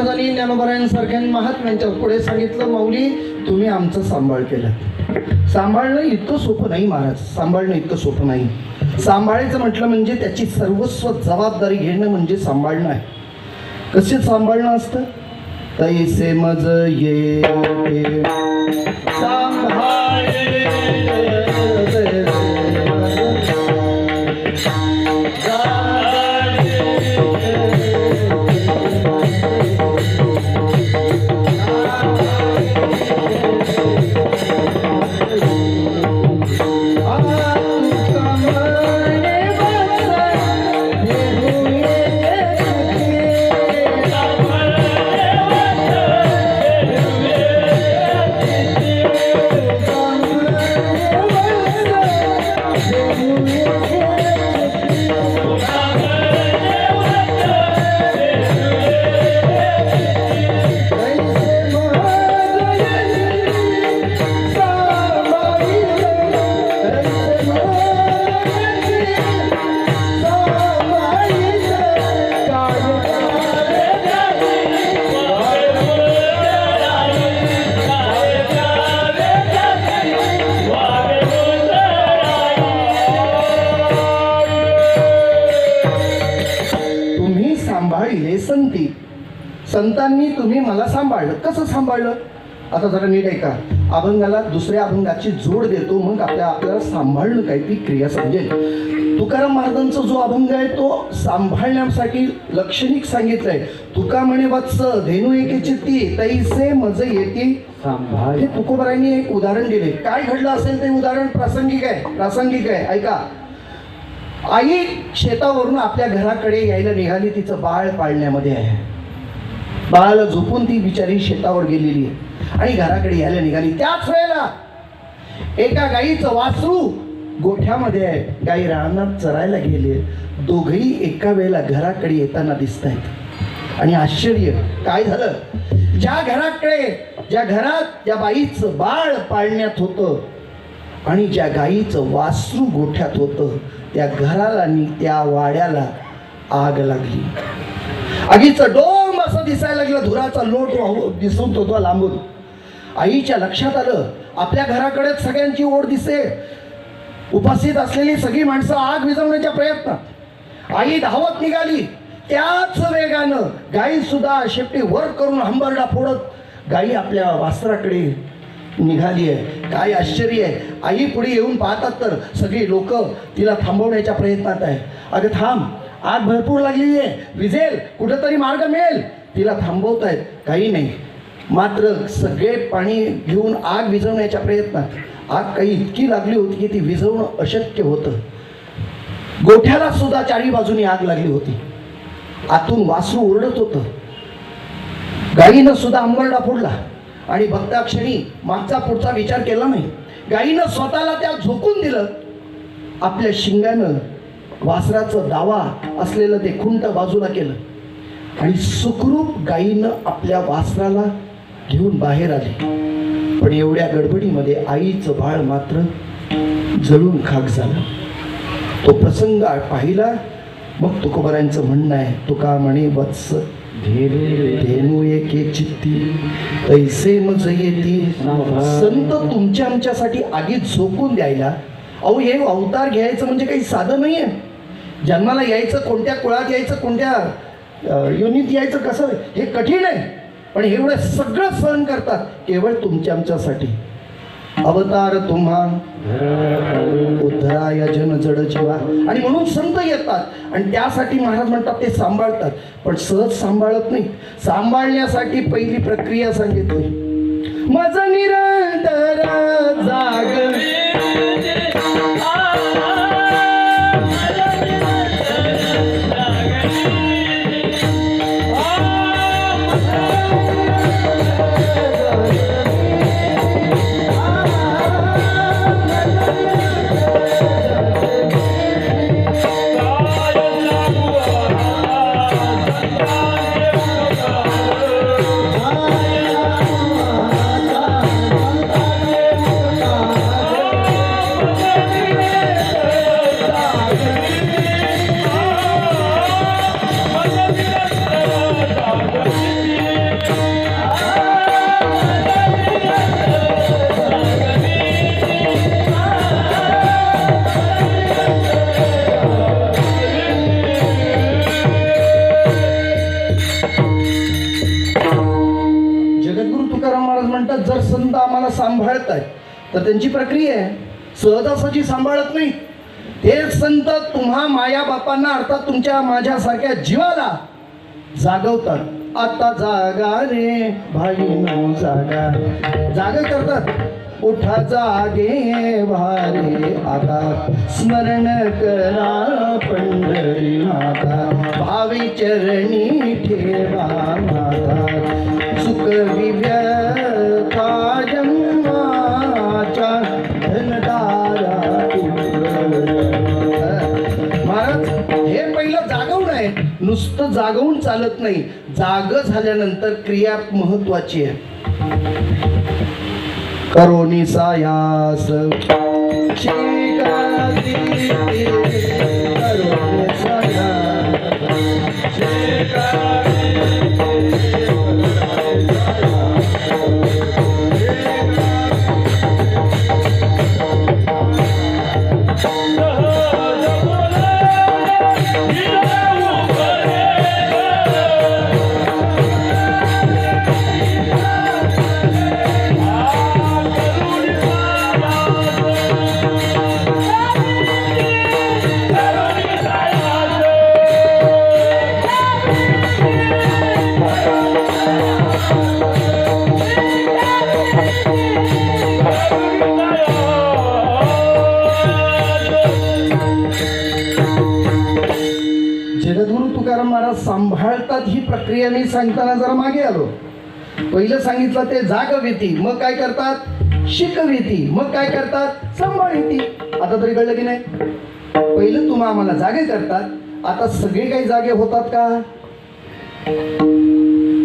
तुम्ही ज्ञानोबरायांसारख्या महात्म्यांच्या पुढे सांगितलं, माऊली तुम्ही आमचं सांभाळ केलं. सांभाळणं इतकं सोपं नाही महाराज, सांभाळणं इतकं सोपं नाही. सांभाळायचं म्हटलं म्हणजे त्याची सर्वस्व जबाबदारी घेणं म्हणजे सांभाळणं आहे. कसे सांभाळणं असतं? तैसे मज ये संतांनी तुम्ही मला सांभाळलं. कसं सांभाळलं? आता जरा नीट ऐका. अभंगाला दुसऱ्या अभंगाची जोड देतो, मग आपल्याला सांभाळणं काय ती क्रिया समजेल. तुकाराम महाराजांचा जो अभंग आहे तो सांभाळण्यासाठी लक्षणिक सांगितलंय. तुका म्हणे वत्स धेनू एके चित्ती तैसे मज येती सांभाळ. हे तुकोबारायांनी एक उदाहरण दिले. काय घडलं असेल ते उदाहरण प्रासंगिक आहे. ऐका. आई शेतावरून आपल्या घराकडे यायला निघाली, तिचं बाळ पाळण्यामध्ये आहे. बाळाला झोपून ती बिचारी शेतावर गेलेली आहे आणि घराकडे यायला निघाली. त्याच वेळेला एका गाईचं वासरू गोठ्यामध्ये आहे. गाई रानात चरायला गेले. दोघही एका वेळेला घराकडे येताना दिसत आहेत. आणि आश्चर्य काय झालं? ज्या घरात ज्या बाईचं बाळ पाळण्यात होतं आणि ज्या गाईचं वासरू गोठ्यात होतं, त्या घराला आणि त्या वाड्याला आग लागली. आगीचं डोंब असं दिसायला लागलं. धुराचा लोट दिसून होतो लांबून. आईच्या लक्षात आलं आपल्या घराकडेच सगळ्यांची ओढ दिसते. उपस्थित असलेली सगळी माणसं आग विझवण्याच्या प्रयत्नात. आई धावत निघाली. त्याच वेगानं गाई सुद्धा शेपटी वर करून हंबरडा फोडत गाई आपल्या वासराकडे निघाली आहे. काय आश्चर्य आहे. आई पुढे येऊन पाहतात तर सगळी लोक तिला थांबवण्याच्या प्रयत्नात आहे. अगं थांब, आग भरपूर लागलेली आहे, विझेल, कुठंतरी मार्ग मिळेल. तिला थांबवत आहेत. काही नाही. मात्र सगळे पाणी घेऊन आग विझवण्याच्या प्रयत्नात आग काही इतकी लागली होती की ती विझवणं अशक्य होतं. गोठ्याला सुद्धा चारी बाजूनी आग लागली होती. आतून वासरू ओरडत होतं. गाईनं सुद्धा अंबरडा फोडला आणि बघता क्षणी मागचा पुढचा विचार केला नाही. गाईनं स्वतःला त्या झोकून दिलं. आपल्या शिंगानं वासराचं दावा असलेलं ते खुंट बाजूला केलं आणि सुखरूप गाईनं आपल्या वासराला घेऊन बाहेर आले. पण एवढ्या गडबडीमध्ये आईचं बाळ मात्र जळून खाक झालं. तो प्रसंग पाहिला. मग तुकोबारायांचं म्हणणं आहे, तुका म्हणे वत्स धेनू एके चित्ती तैसे मज येती. संत तुमच्या आमच्यासाठी आगीत झोकून द्यायला. अहो हे अवतार घ्यायचं म्हणजे काही साधं नाही आहे. जन्माला यायचं, कोणत्या कुळात यायचं, कोणत्या युनित यायचं, कसं हे कठीण आहे. पण एवढं सगळं सहन करतात केवळ तुमच्या आमच्यासाठी. अवतार तुम्हा उद्धराय जन जड जीवा. आणि म्हणून संत येतात आणि त्यासाठी महाराज म्हणतात ते सांभाळतात. पण सहज सांभाळत नाही. सांभाळण्यासाठी पहिली प्रक्रिया सांगितली. मज निरंतर जाग जर संत आम्हाला सांभाळत आहेत तर त्यांची प्रक्रिया आहे. सहजासहजी सांभाळत नाही. ते संत तुम्हा माया बापांना अर्थात तुमच्या माझ्यासारख्या जीवाला जागवतात. आता जागा रे भाई नो जागा. जागा करतात. उठा जागे वारे आता स्मरण करा पंढरीनाथा. भावी चरणी ठेवा माता. सुख विव्यथा जन्माच्या धनदारा. महाराज हे पहिलं जागवून आहे. नुसतं जागवून चालत नाही. जाग झाल्यानंतर क्रिया महत्वाची आहे. करोनी सायास करोनी सांभाळतात ही प्रक्रिया मी सांगताना जरा मागे आलो. पहिलं सांगितलं ते जागविती, मग काय करतात शिकविती, मग काय करतात सांभाळीती. आता तरी कळलं की नाही. पहिलं तुम्हा आम्हाला जागे करतात. आता सगळे काही जागे होतात का.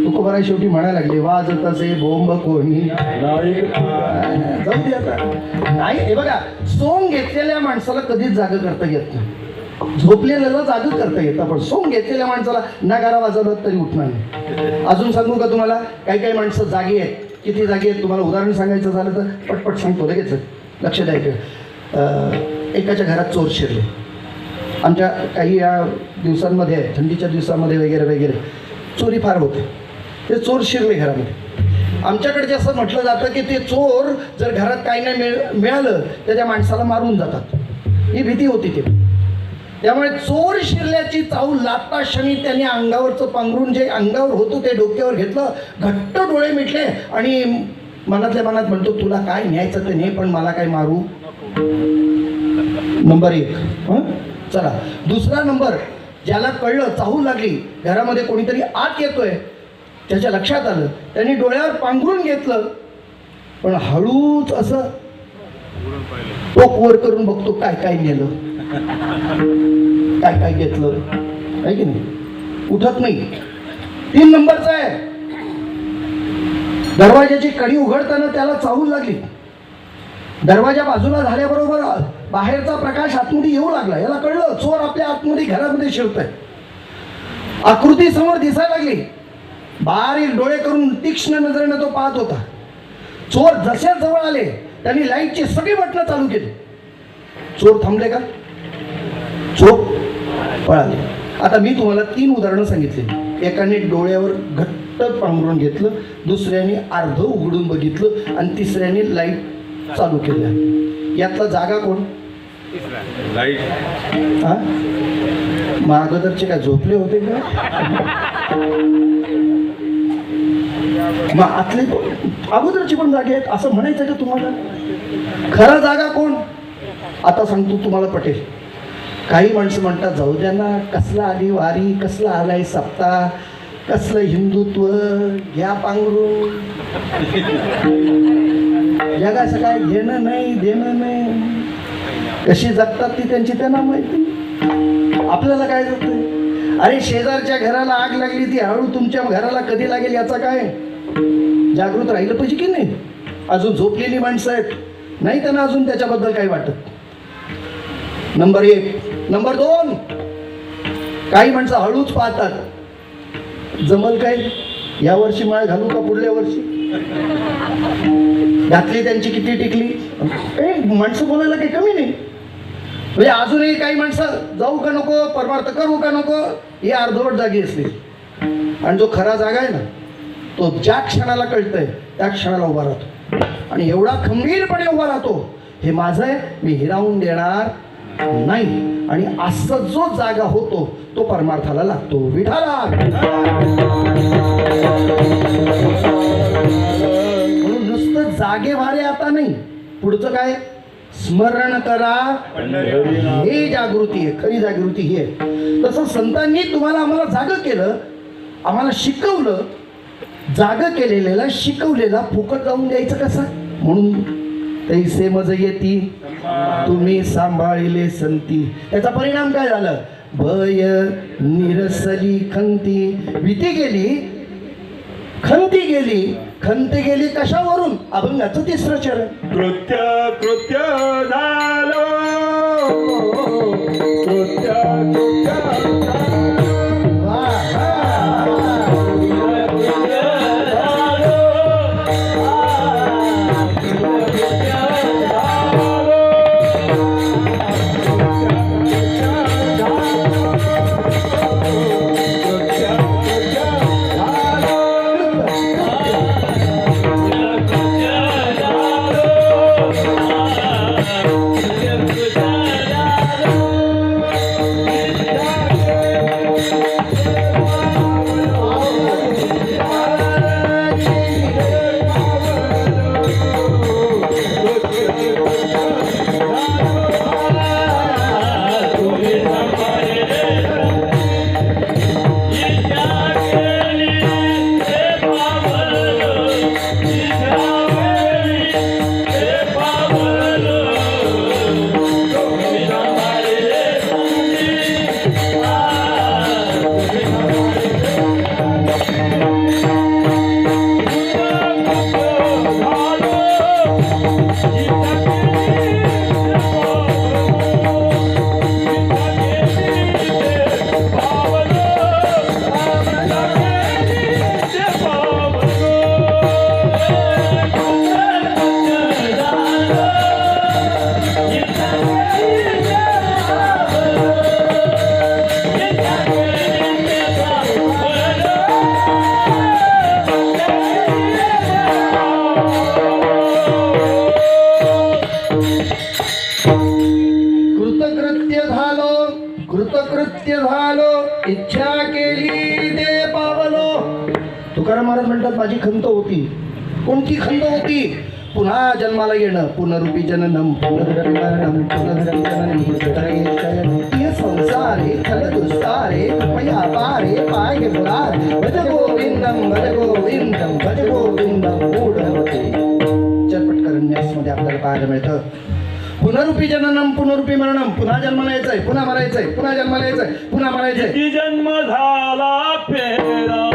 तुकोबाराय शेवटी म्हणायला लागले वाजत असे बोंब कोणी जाऊ दे आता नाही. हे बघा सोंग घेतलेल्या माणसाला कधीच जाग करता येत नाही. झोपलेल्याला जाग करता येतं पण सोंग घेतलेल्या माणसाला नगारा वाजवलं तरी उठणार नाही. अजून सांगू का तुम्हाला काही काही माणसं जागी आहेत किती जागे आहेत तुम्हाला उदाहरण सांगायचं झालं तर पटपट सांगतो लगेच लक्ष द्यायचं. एकाच्या घरात चोर शिरले. आमच्या काही या दिवसांमध्ये थंडीच्या दिवसामध्ये वगैरे वगैरे चोरी फार होते. ते चोर शिरले घरामध्ये. आमच्याकडे असं म्हटलं जातं की ते चोर जर घरात काही नाही मिळालं तर त्या माणसाला मारून जातात. ही भीती होती ती. त्यामुळे चोर शिरल्याची चाहूल लागता क्षणी त्याने अंगावरचं पांघरून जे अंगावर होतं ते डोक्यावर घेतलं, घट्ट डोळे मिटले आणि मनातल्या मनात म्हणतो तुला काय न्यायचं ते नाही पण मला काय मारू. नंबर 1. चला दुसरा नंबर. ज्याला कळलं चाहूल लागली घरामध्ये कोणीतरी आत येतोय, त्याच्या लक्षात आलं, त्यांनी डोळ्यावर पांघरून घेतलं पण हळूच असं टोक वर करून बघतो काय काय नेलं, काय काय घेतलं आहे की नाही. उठत नाही. 3 नंबरचा आहे. दरवाजाची कडी उघडताना त्याला चाहूल लागली. दरवाजा बाजूला झाल्याबरोबर बाहेरचा प्रकाश आतमध्ये येऊ लागला. याला कळलं चोर आपल्या आतमध्ये घरामध्ये शिरतोय. आकृती समोर दिसायला लागली. बारीक डोळे करून तीक्ष्ण नजरेनं तो पाहत होता. चोर जसे जवळ आले त्यांनी लाईटची सगळी बटणं चालू केली. चोर थांबले का? चोर पळाले. आता मी तुम्हाला 3 उदाहरणं सांगितली. एकाने डोळ्यावर घट्ट पांघरून घेतलं, दुसऱ्याने अर्ध उघडून बघितलं आणि तिसऱ्याने लाईट चालू केल्या. यातला जागा कोण? हा मागदरचे काय झोपले होते का? मग आतले अगोदरची पण जागे आहेत असं म्हणायचं का तुम्हाला? खरा जागा कोण? आता सांगतो तुम्हाला पटेल. काही माणसं म्हणतात जाऊ द्या ना, कसला आली वारी, कसला आलाय सप्ताह, कसलं हिंदुत्व, घ्या पांघरून, जगाचं काय घेणं नाही देणं नाही. कशी जगतात ती त्यांची त्यांना माहिती. आपल्याला काय जगतंय? अरे शेजारच्या घराला आग लागली ती हळू तुमच्या घराला कधी लागेल याचा काय? जागृत राहिलं पाहिजे की नाही. अजून झोपलेली माणसं आहेत, नाही त्यांना अजून त्याच्याबद्दल काही वाटत. नंबर 1. नंबर 2, काही माणसं हळूच पाहतात. जमल काय या वर्षी माळ घालू का पुढल्या वर्षी? घातली त्यांची किती टिकली. माणसं बोलायला काही कमी नाही. म्हणजे अजूनही काही माणसं जाऊ का नको, परमार्थ करू का नको, ही अर्धवट जागी असली. आणि जो खरा जागा आहे ना तो ज्या क्षणाला कळतंय त्या क्षणाला उभा राहतो आणि एवढा खंबीरपणे उभा राहतो, हे माझं आहे, मी हिरावून देणार नाही. आणि असं जो जागा होतो तो परमार्थाला लागतो. विठाला म्हणून नुसतं जागे वारे आता नाही, पुढचं काय? स्मरण करा हे जागृती आहे. खरी जागृती ही आहे. तसं संतांनी तुम्हाला आम्हाला जागं केलं, आम्हाला शिकवलं. जागं केलेल्याला शिकवलेला फुकट जाऊन द्यायचं कसं? म्हणून तैसे मज येती तुम्ही सांभाळिले संती. त्याचा परिणाम काय झालं? भय निरसली खंती. भीती गेली, खंती गेली. खंत गेली कशावरून? अभंगाचं 3रं चरण. कृत्य कृत्य झालो, कृत्य कृत्य नित्य झालो, इच्छा केली ते पावलो. तुकाराम महाराज म्हणतात माझी खंत होती. कोणती खंत होती? पुन्हा जन्माला येणं. पुनरुपी जननम पुनरुपी मरणम पुनरुपी जननम पुनरुपी संसारे खल दुस्तारे कृपया पारे पाय मुरार भज गोविंदम भज गोविंदम भज गोविंदम मूढमते. चटपट करण्यासमध्ये आपल्याला पाहायला मिळतं. पुनरुपी जननम पुनरुपी मरणम. पुन्हा जन्माला यायचंय, पुन्हा मरायचंय, पुन्हा जन्माला यायचंय, पुन्हा मरायचंय. किती जन्म झाला फेरा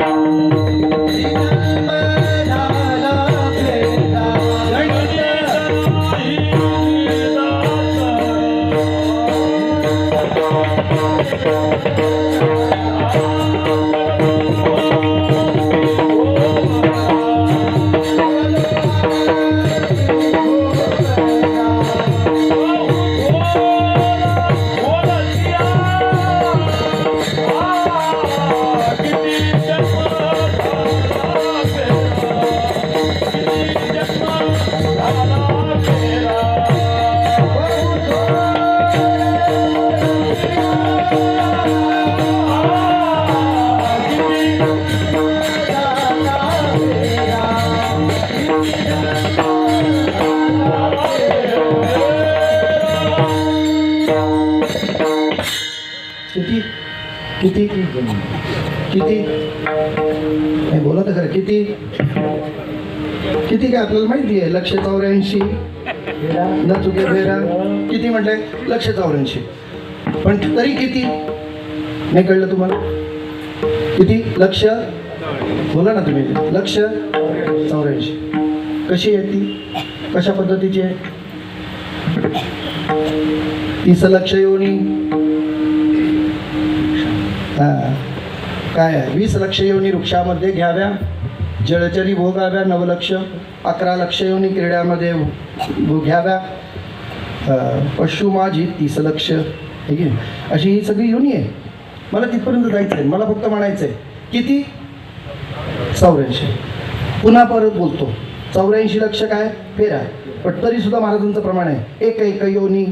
किती किती किती नाही बोला तर खरं. किती किती काय आपल्याला माहिती आहे. 184 न चुके फेरा. किती म्हटलंय? 184. पण तरी किती नाही कळलं तुम्हाला? किती? लक्ष बोला ना तुम्ही. 184. कशी आहे ती? कशा पद्धतीची आहे? 30 लक्ष योनी. काय आहे? 20 लक्ष योनी वृक्षामध्ये घ्याव्या, जळचरी भोगाव्या. 9 लक्ष. 11 लक्ष योनी क्रीड्यामध्ये घ्याव्या. पशु माझी 30 लक्ष. ठीक आहे. अशी ही सगळी योनी आहे. मला तिथपर्यंत जायचं आहे. मला फक्त म्हणायचं आहे किती? 84. पुन्हा परत बोलतो. 84 लक्ष काय फेरा. पण तरी सुद्धा महाराजांचं प्रमाण आहे एक एक योनी.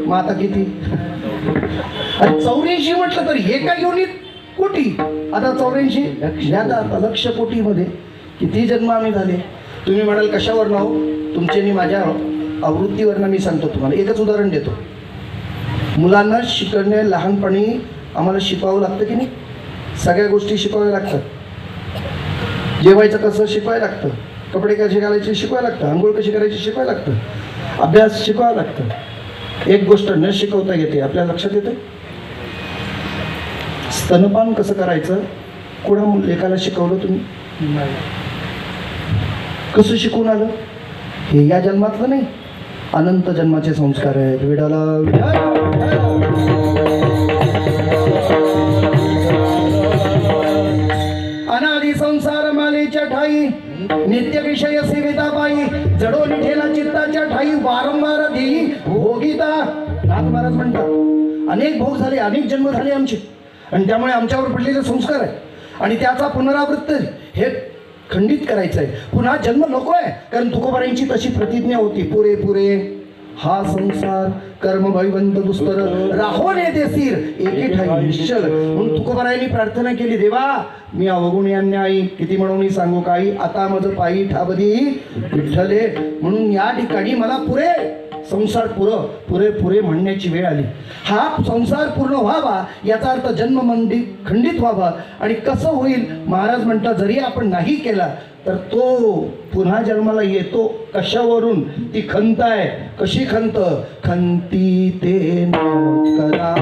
मग आता किती? अरे 84 म्हटलं तर एका योनीत कोटी. आता 84 आता लक्ष कोटीमध्ये किती जन्म आम्ही झाले. तुम्ही म्हणाल कशावर नाव तुमचे आणि माझ्या आवृत्तीवरनं मी सांगतो तुम्हाला. एकच उदाहरण देतो. मुलांना शिकवणे लहानपणी आम्हाला शिकवावं लागतं की नाही? सगळ्या गोष्टी शिकवाव्या लागतात. जेवायचं कसं शिकवायला लागतं, कपडे कसे घालायचे शिकवायला लागतं, आंघोळ कशी करायची शिकवायला लागतं, अभ्यास शिकवावं लागतं. एक गोष्ट न शिकवता येते. आपल्या लक्षात येते? स्तनपान कसं करायचं कोणा लेखाला शिकवलं तुम्ही? कसं शिकवून आलं? हे या जन्मातलं नाही, अनंत जन्माचे संस्कार आहेत. विडाला अनादि संसार मालेच्या ठाई नित्य विषय सेविता पायी जडो निठेला चित्ताच्या ठाई वारंवार देई भोगिता. नाथ महाराज म्हणतात अनेक भोग झाले, अनेक जन्म झाले आमचे, आणि त्यामुळे आमच्यावर पडलेले संस्कार आहे आणि त्याचा पुनरावृत्त हे खंडित करायचं आहे. पुन्हा जन्म नको आहे. कारण तुकोबारांची तशी प्रतिज्ञा होती. पुरे पुरे हा संसार कर्म भैवंत दुस्तर राहो ने देसीर एके ठाई निश्चल. म्हणून तुकोबारायांनी प्रार्थना केली, देवा मी अवगुण अन्यायी किती म्हणून सांगू काही, आता मज पायी ठाबदी विठ्ठले. म्हणून या ठिकाणी मला पुरे संसार पुरे पुरे म्हणण्याची वेळ आली. हा संसार पूर्ण व्हावा याचा अर्थ जन्म मंदी खंडित व्हावा. आणि कसं होईल? महाराज म्हणतात जरी आपण नाही केला तर तो पुन्हा जन्माला येतो. कशावरून? ती खंत आहे. कशी खंत? खंती ते न करा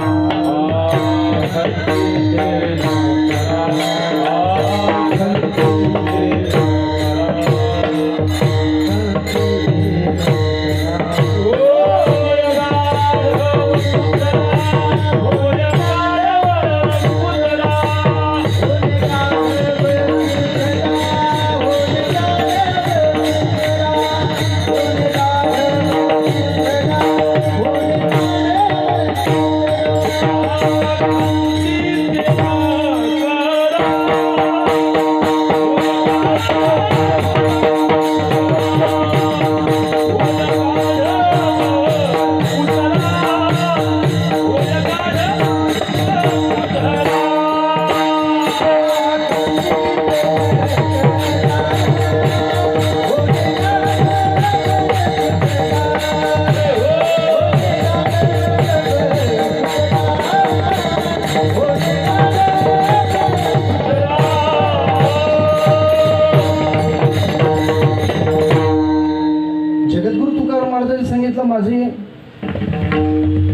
सांगितलं माझे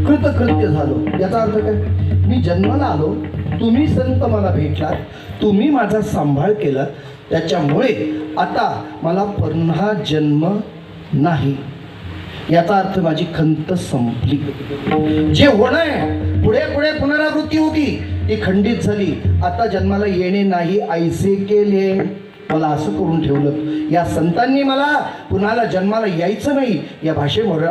कृतकृत्य झालो. याचा अर्थ काय? मी जन्माला आलो, तुम्ही संत मला भेटलात, तुम्ही माझा सांभाळ केला, त्याच्यामुळे आता मला पुन्हा जन्म नाही. याचा अर्थ माझी खंत संपली. जे होणं पुढे पुढे पुनरावृत्ती होती ती खंडित झाली. आता जन्माला येणे नाही ऐसे केले. मला असं करून ठेवलं. या संतांनी मला पुन्हाला जन्माला यायचं नाही या भाषेवर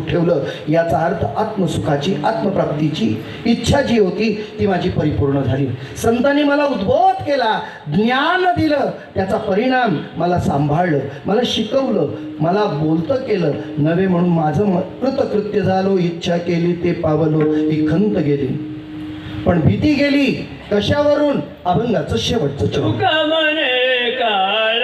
ठेवलं. याचा अर्थ आत्मसुखाची आत्मप्राप्तीची इच्छा जी होती ती माझी परिपूर्ण झाली. संतांनी मला उद्बोध केला, ज्ञान दिलं, त्याचा परिणाम मला सांभाळलं, मला शिकवलं, मला बोलतं केलं. नवे म्हणून माझं कृतकृत्य झालो, इच्छा केली ते पावलो, ही खंत गेली. पण भीती गेली कशावरून? अभंगाचं शेवटचं चरण. तुका म्हणे काळ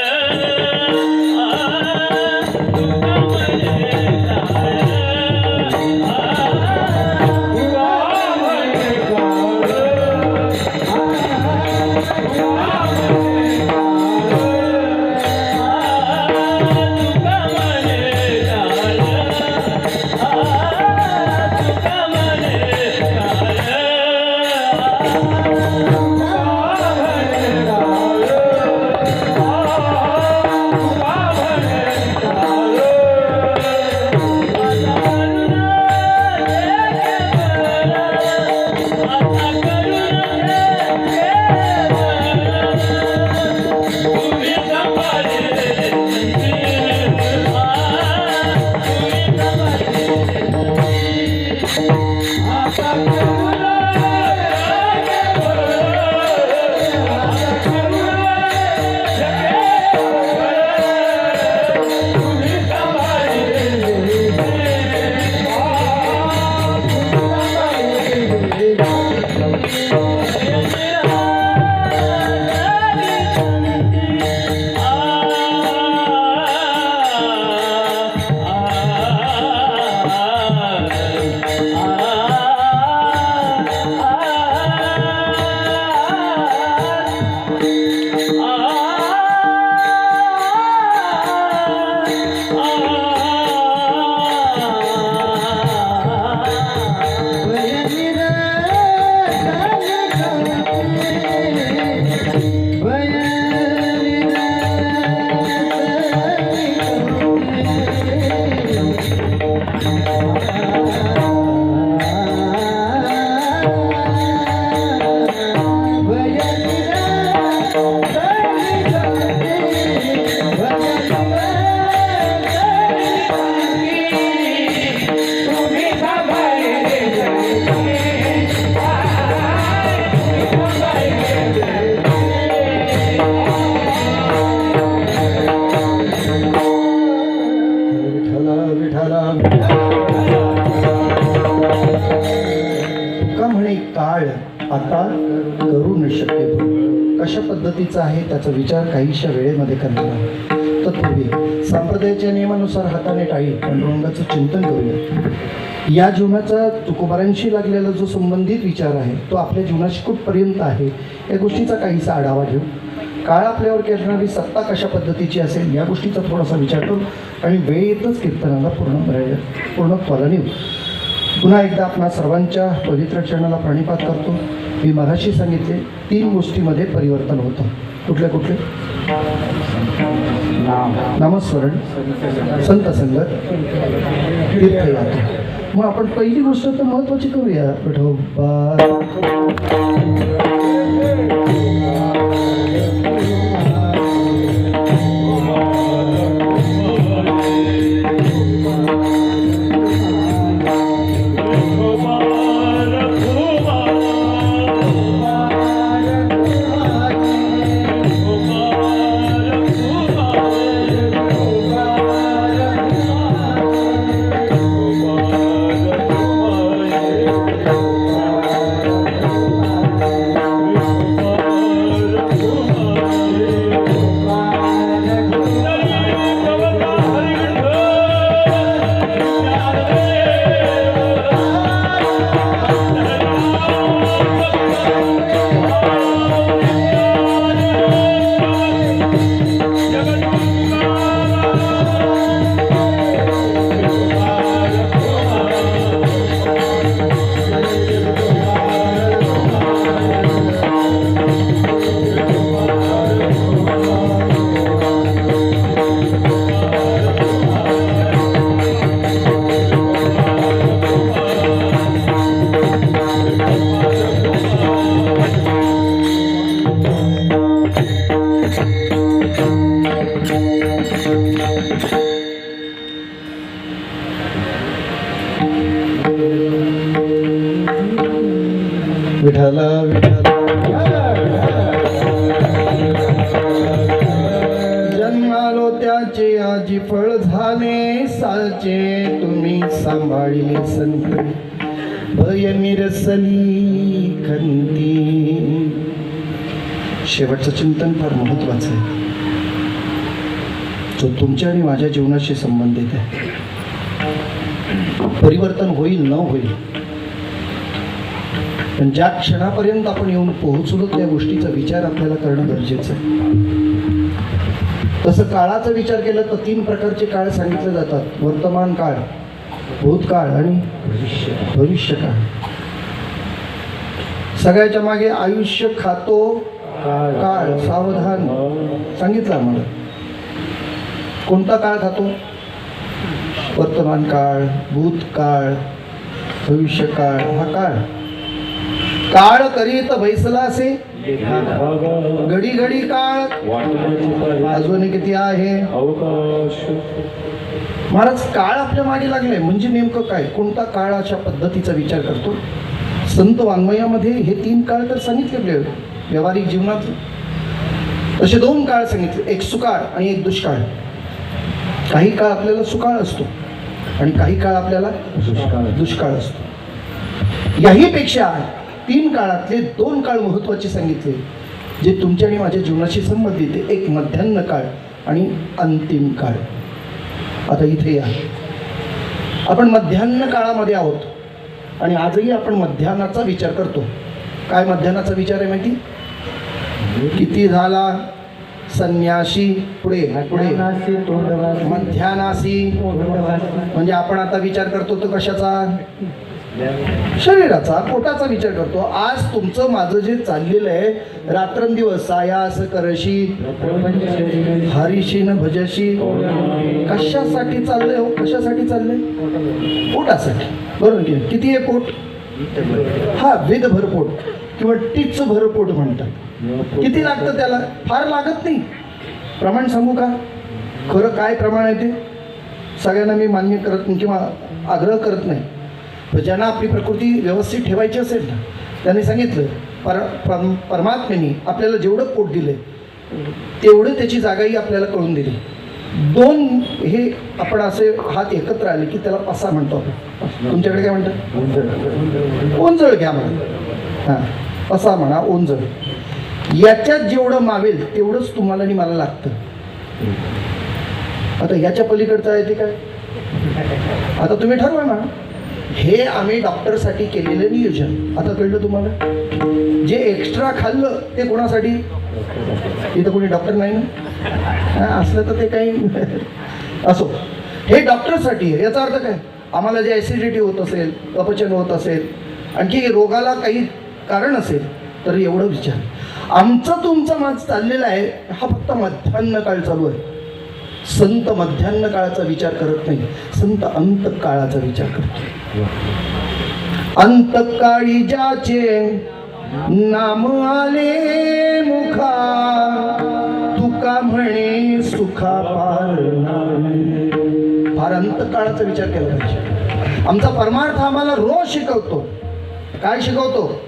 तुका म्हणे काळ आता करू न शक्य. कशा पद्धतीचा आहे त्याचा विचार काहीशा वेळेमध्ये करणार. तत्पूर्वी संप्रदायाच्या नियमानुसार हाताने टाळी पांडुरंगाचं चिंतन करूया. या जीवनाचा तुकोबारांशी लागलेला जो संबंधित विचार आहे तो आपल्या जीवनाशी कुठपर्यंत आहे या गोष्टीचा काहीसा आढावा घेऊ. काळ आपल्यावर करणारी सत्ता कशा पद्धतीची असेल या गोष्टीचा थोडासा विचार करू आणि वेळ येतच कीर्तनाला पूर्णत्वाला नेऊ. पुन्हा एकदा आपणा सर्वांच्या पवित्र चरणाला प्रणिपात करतो. मी मगाशी सांगितले 3 गोष्टीमध्ये परिवर्तन होतं. कुठले कुठले? नामस्मरण, संत संगत, तीर्थयात्रा. मग आपण पहिली गोष्ट तर महत्त्वाची करूया. विठोबा विठ्ठल विठ्ठल जन्मालो त्याचे आजी फळ झाले साचे तुम्ही सांभाळिले संत भय निरसली खंती. शेवटचं चिंतन फार महत्वाचं आहे, जो तुमच्या आणि माझ्या जीवनाशी संबंधित आहे. परिवर्तन होईल न होईल, पण ज्या क्षणापर्यंत आपण येऊन पोहोचलो त्या गोष्टीचा विचार आपल्याला करणं गरजेचं आहे. तसं काळाचा विचार केला तर 3 प्रकारचे काळ सांगितले जातात: वर्तमान काळ, भूतकाळ आणि भविष्यकाळ. सगळ्याच्या मागे आयुष्य खातो काळ, सावधान सांगितलं आम्हाला. कोणता काळ खातो? वर्तमान काळ, भूतकाळ, भविष्यकाळ. हा काळ काळ करीत बैसला असे घडी घडी काळ अजून किती आहे महाराज. काळ आपल्या मागे लागलाय म्हणजे नेमकं काय, कोणता काळ अशा पद्धतीचा विचार करतो. संत वाङ्मयामध्ये हे 3 काळ तर सांगितले व्यावहारिक जीवनात. तसे 2 काळ सांगितले, एक सुकाळ आणि एक दुष्काळ. काही काळ आपल्याला सुकाळ असतो आणि काही काळ आपल्याला दुष्काळ असतो. याही पेक्षा 3 काळातले 2 काळ महत्वाचे सांगितले जे तुमच्या आणि माझ्या जीवनाशी संबंधित आहे. एक मध्यान्ह काळ आणि अंतिम काळ. आता इथे या, आपण मध्यान्ह काळामध्ये आहोत आणि आजही आपण मध्यान्हाचा विचार करतो. काय मध्यान्हाचा विचार आहे माहिती? किती झाला संन्यासी, पुढे पुढे मध्यानासी. म्हणजे आपण आता विचार करतो तो कशाचा? शरीराचा, पोटाचा विचार करतो. आज तुमचं माझं जे चाललेलं आहे रात्रंदिवस सायास करशी हरीशी न भजशी, कशासाठी चाललंय हो? कशासाठी चाललंय? पोटासाठी, बरोबर की? किती आहे पोट? हा, विध भरपोट किंवा टीच भरपोट म्हणतात. किती लागतं त्याला? फार लागत नाही. प्रमाण सांगू का? खरं काय प्रमाण आहे ते सगळ्यांना मी मान्य करत नाही किंवा आग्रह करत नाही. पण ज्यांना आपली प्रकृती व्यवस्थित ठेवायची असेल ना, त्यांनी सांगितलं परमात्म्याने आपल्याला जेवढं पोट दिलंय तेवढं त्याची जागाही आपल्याला कळून दिली. 2 हे आपण असे हात एकत्र आले की त्याला पसा म्हणतो आपण. तुमच्याकडे काय म्हणतात? ओंजळ घ्या म्हणा. हां, पसा म्हणा, ओंजळ. याच्यात जेवढं मावेल तेवढंच तुम्हाला आणि मला लागतं. आता याच्या पलीकडचं आहे ते काय? आता तुम्ही ठरवा ना. हे आम्ही डॉक्टरसाठी केलेलं नियोजन. आता कळलं तुम्हाला? जे एक्स्ट्रा खाल्लं ते कोणासाठी? इथं कोणी डॉक्टर नाही ना, असलं तर ते काही असो. हे डॉक्टरसाठी आहे. याचा अर्थ काय? आम्हाला जे ॲसिडिटी होत असेल, अपचन होत असेल, आणखी रोगाला काही कारण असेल तर एवढं विचार. आमचं तुमचं माझ चाललेलं आहे हा फक्त मध्यान्ह काळ चालू आहे. संत मध्यान्ह काळाचा विचार करत नाही, संत अंत काळाचा विचार करतो. अंतकाळी ज्याचे नाम आले मुखा, तुका म्हणे सुखा पार. फार अंतकाळाचा विचार केला पाहिजे. आमचा परमार्थ आम्हाला रोज शिकवतो. काय शिकवतो?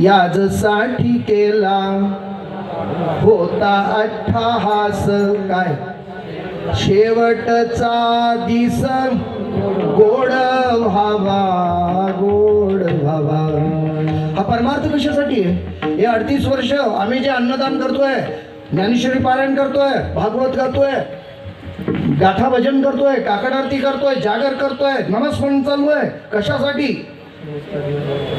याजसाठी केला होता अट्टहास, काय शेवटचा दिस गोड व्हावा, गोड व्हावा. हा परमार्थ कशासाठी आहे? हे 38 वर्ष आम्ही जे अन्नदान करतोय, ज्ञानेश्वरी पारायण करतोय, भागवत गातोय, गाथा भजन करतोय, काकड आरती करतोय, जागर करतोय, नमस्मरण चालू आहे, कशासाठी?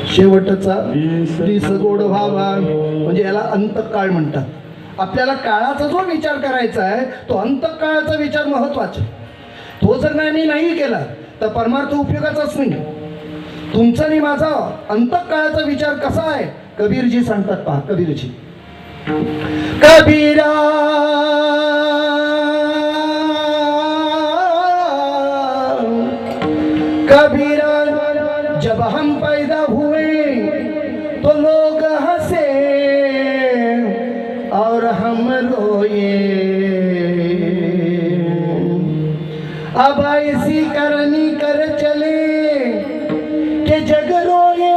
शेवटचा दिस गोड व्हावा. म्हणजे याला अंतकाळ म्हणतात. आपल्याला काळाचा जो विचार करायचा आहे तो अंतकाळाचा विचार महत्वाचा. तो जर नाही केला तर परमार्थ उपयोगाचाच नाही. तुमचा आणि माझा अंतकाळाचा विचार कसा आहे? कबीरजी सांगतात, पहा कबीरजी. कबीरा कबीरा जब हम पैदा हुए तो लोग हंसे और हम रोए, अब ऐसी करनी कर चले कि जग रोए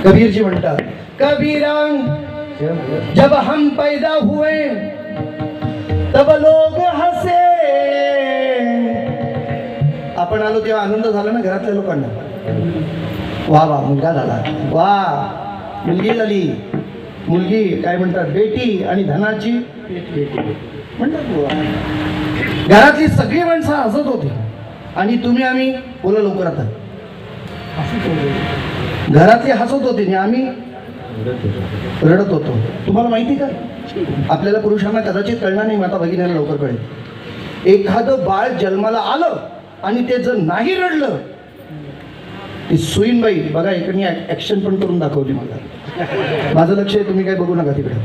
कबीर जी म्हणतात, कबीरा जब हम पैदा हुए तब लोग हसे. आपण आलो तेव्हा आनंद झाला ना घरातल्या लोकांना. वा वा मुलगा झाला, वा मुलगी झाली, मुलगी काय म्हणतात बेटी, आणि धनाची म्हणतात वा. घरातली सगळी माणसं हसत होती आणि तुम्ही आम्ही बोला लवकर आता. घरातली हसत होती आणि आम्ही रडत होतो. तुम्हाला माहिती का, आपल्याला पुरुषांना कदाचित कळणार नाही, माता भगिनीला लवकर कळेल. एखादं बाळ जन्माला आलं आणि ते जर नाही रडलं, ती सुईनबाई बघा इकडे ऍक्शन पण करून दाखवली मला. माझं लक्ष आहे, तुम्ही काय बघू नका तिकडे.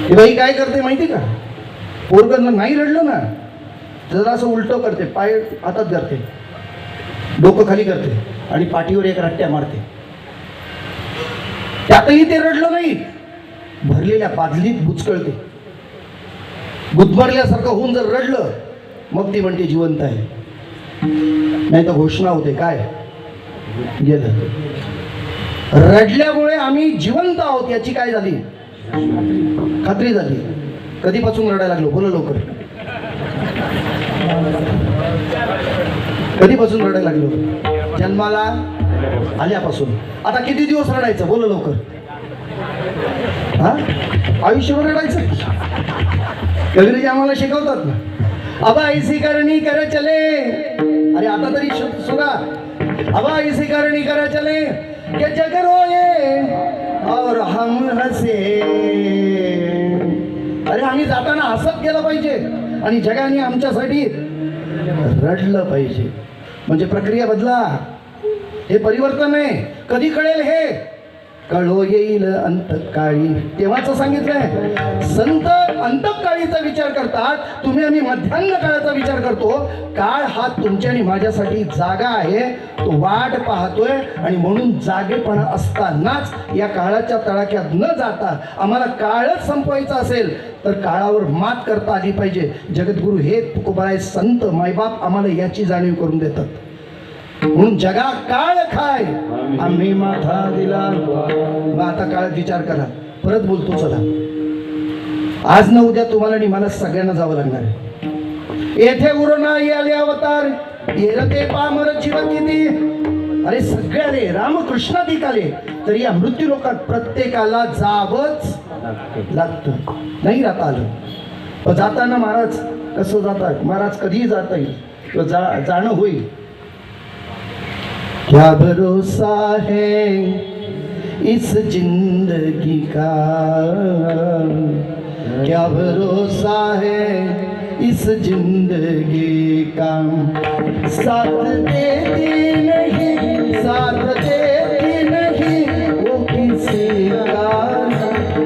ही बाई काय करते माहिती का, पोरगं नाही रडलं ना जरा असं उलटं करते, पाय हातात धरते, डोकं खाली करते आणि पाठीवर एक रट्ट्या मारते. त्यातही ते रडलं नाही, भरलेल्या बादलीत बुचकळते. गुदमरल्यासारखं होऊन जर रडलं मग ती म्हणते जिवंत आहे, नाही तर घोषणा होते काय गेलं. रडल्यामुळे आम्ही जिवंत आहोत याची काय झाली खात्री झाली. कधीपासून रडायला लागलो बोला लवकर, कधीपासून रडायला लागलो, जन्माला आल्यापासून. आता किती दिवस रडायचं बोला लवकर. हा आयुष्यभर रडायचं. कबीरजी आम्हाला शिकवतात ना, अबा ऐसी करणी कर चले. अरे आता तरी सुना, अबा ऐसी करणी कर चले के जग रोए और हम हसे. अरे आम्ही जाताना हसत गेलं पाहिजे आणि जगाने आमच्यासाठी रडलं पाहिजे. म्हणजे प्रक्रिया बदला, हे परिवर्तन आहे. कधी कळेल हे, कळो येईल अंतकाळी. तेव्हाच सांगितलंय, संत अंतकाळीचा विचार करतात, तुम्ही आम्ही मध्यान्ह काळाचा विचार करतो. काळ हा तुमच्या आणि माझ्यासाठी जागा आहे, तो वाट पाहतोय आणि म्हणून जागेपणा असतानाच या काळाच्या तडाख्यात न जाता आम्हाला काळच संपवायचा असेल तर काळावर मात करता आली पाहिजे. जगद्गुरु हे तुकोबाराय संत मायबाप आम्हाला याची जाणीव करून देतात. म्हणून जगा काळ खाय आम्ही माथा दिला. मग आता काळात विचार करा. परत बोलतो चला, आज न उद्या तुम्हाला आणि मला सगळ्यांना जावं लागणार आहे. येथे उरणा आले अवतार येरते पामर जीव किती. अरे सगळ्याले रामकृष्ण दिकाले तरी या मृत्यू लोकात प्रत्येकाला जावंच लागतं. नाही राहता आलं. पण जाताना महाराज कसं जातात, महाराज कधीही जाता येईल, जाणं होईल. क्या भरोसा है इस जिंदगी का, क्या भरोसा है इस जिंदगी का. साथ देती नहीं, साथ देती नहीं वो किसी का.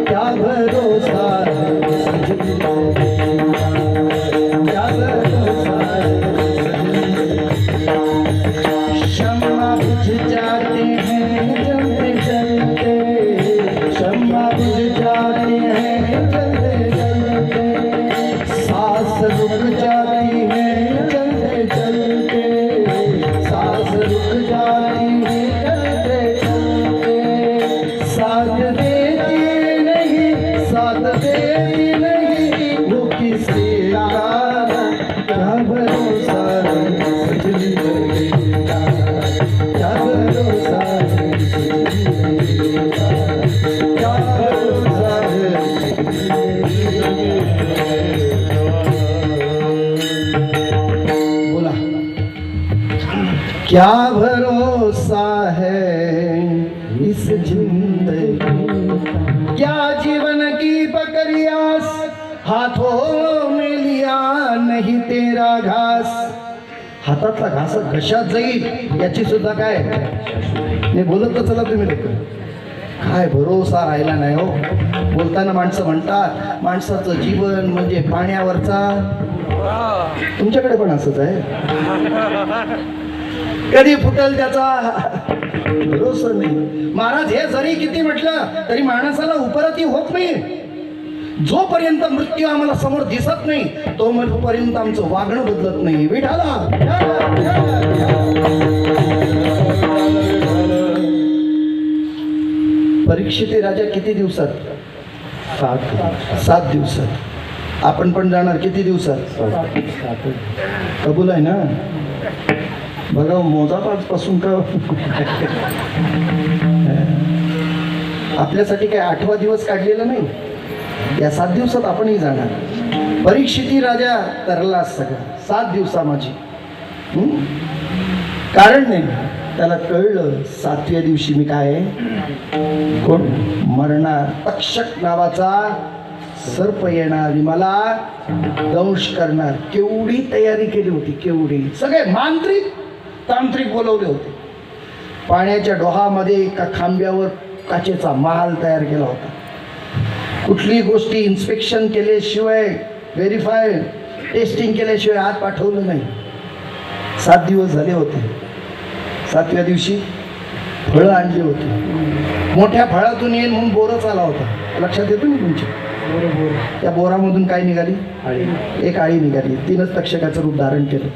क्या भरोसा है इस जिंदगी का, क्या भरोसा है. शम्मा बुझ जाते हैं जलते जलते, शम्मा बुझ जाते हैं जलते जलते. सांस रुक जाती है जलते जलते, सांस रुक जाती है जलते जलते. साथ देती नहीं, साथ देती नहीं वो किसी का. क्या भरोसा है इस जिंदगी का, क्या भरोसा है इस जिंदगी का, क्या भरोसा है. बोला क्या भरोसा है इस जिंदगी का. क्या जीवन की प्रक्रियास हाथों में लिया नहीं तेरा घास. हातातला घास घशात जाईल याची सुद्धा काय नाही बोलत तर चला तुम्ही लोक. काय भरोसा राहिला नाही हो. बोलताना माणसं म्हणतात माणसाचं जीवन म्हणजे पाण्यावरचा. तुमच्याकडे पण असंच आहे. कधी फुटल त्याचा भरोसा नाही. महाराज हे जरी किती म्हटलं तरी माणसाला उपरती होत नाही. जोपर्यंत मृत्यू आम्हाला समोर दिसत नाही तोपर्यंत आमचं वागणं बदलत नाही. विठाला परीक्षित राजा किती दिवसात? 7 दिवसात. आपण पण जाणार किती दिवसात? कबूल आहे ना? बघा मोजा पासून का आपल्यासाठी काय 8वा दिवस काढलेला नाही. या 7 दिवसात आपणही जाणार. परीक्षिती राजा तरला सगळं 7 दिवसा माझी. कारण नाही त्याला कळलं 7व्या दिवशी मी काय कोण मरणार. तक्षक नावाचा सर्प येणार आणि मला दंश करणार. केवढी तयारी केली होती, केवढी. सगळे मांत्रिक तांत्रिक बोलवले होते. पाण्याच्या डोहामध्ये एका खांब्यावर काचेचा महाल तयार केला होता. कुठलीही गोष्टी इन्स्पेक्शन केल्याशिवाय, व्हेरीफाय टेस्टिंग केल्याशिवाय आत पाठवलं नाही. 7 दिवस झाले होते. 7व्या दिवशी फळं आणली होती. मोठ्या फळातून येईल म्हणून बोरच आला होता. लक्षात येतो ना तुमच्या? त्या बोरामधून काय निघाली? एक आळी निघाली. 3च तक्षकाचं रूप धारण केलं.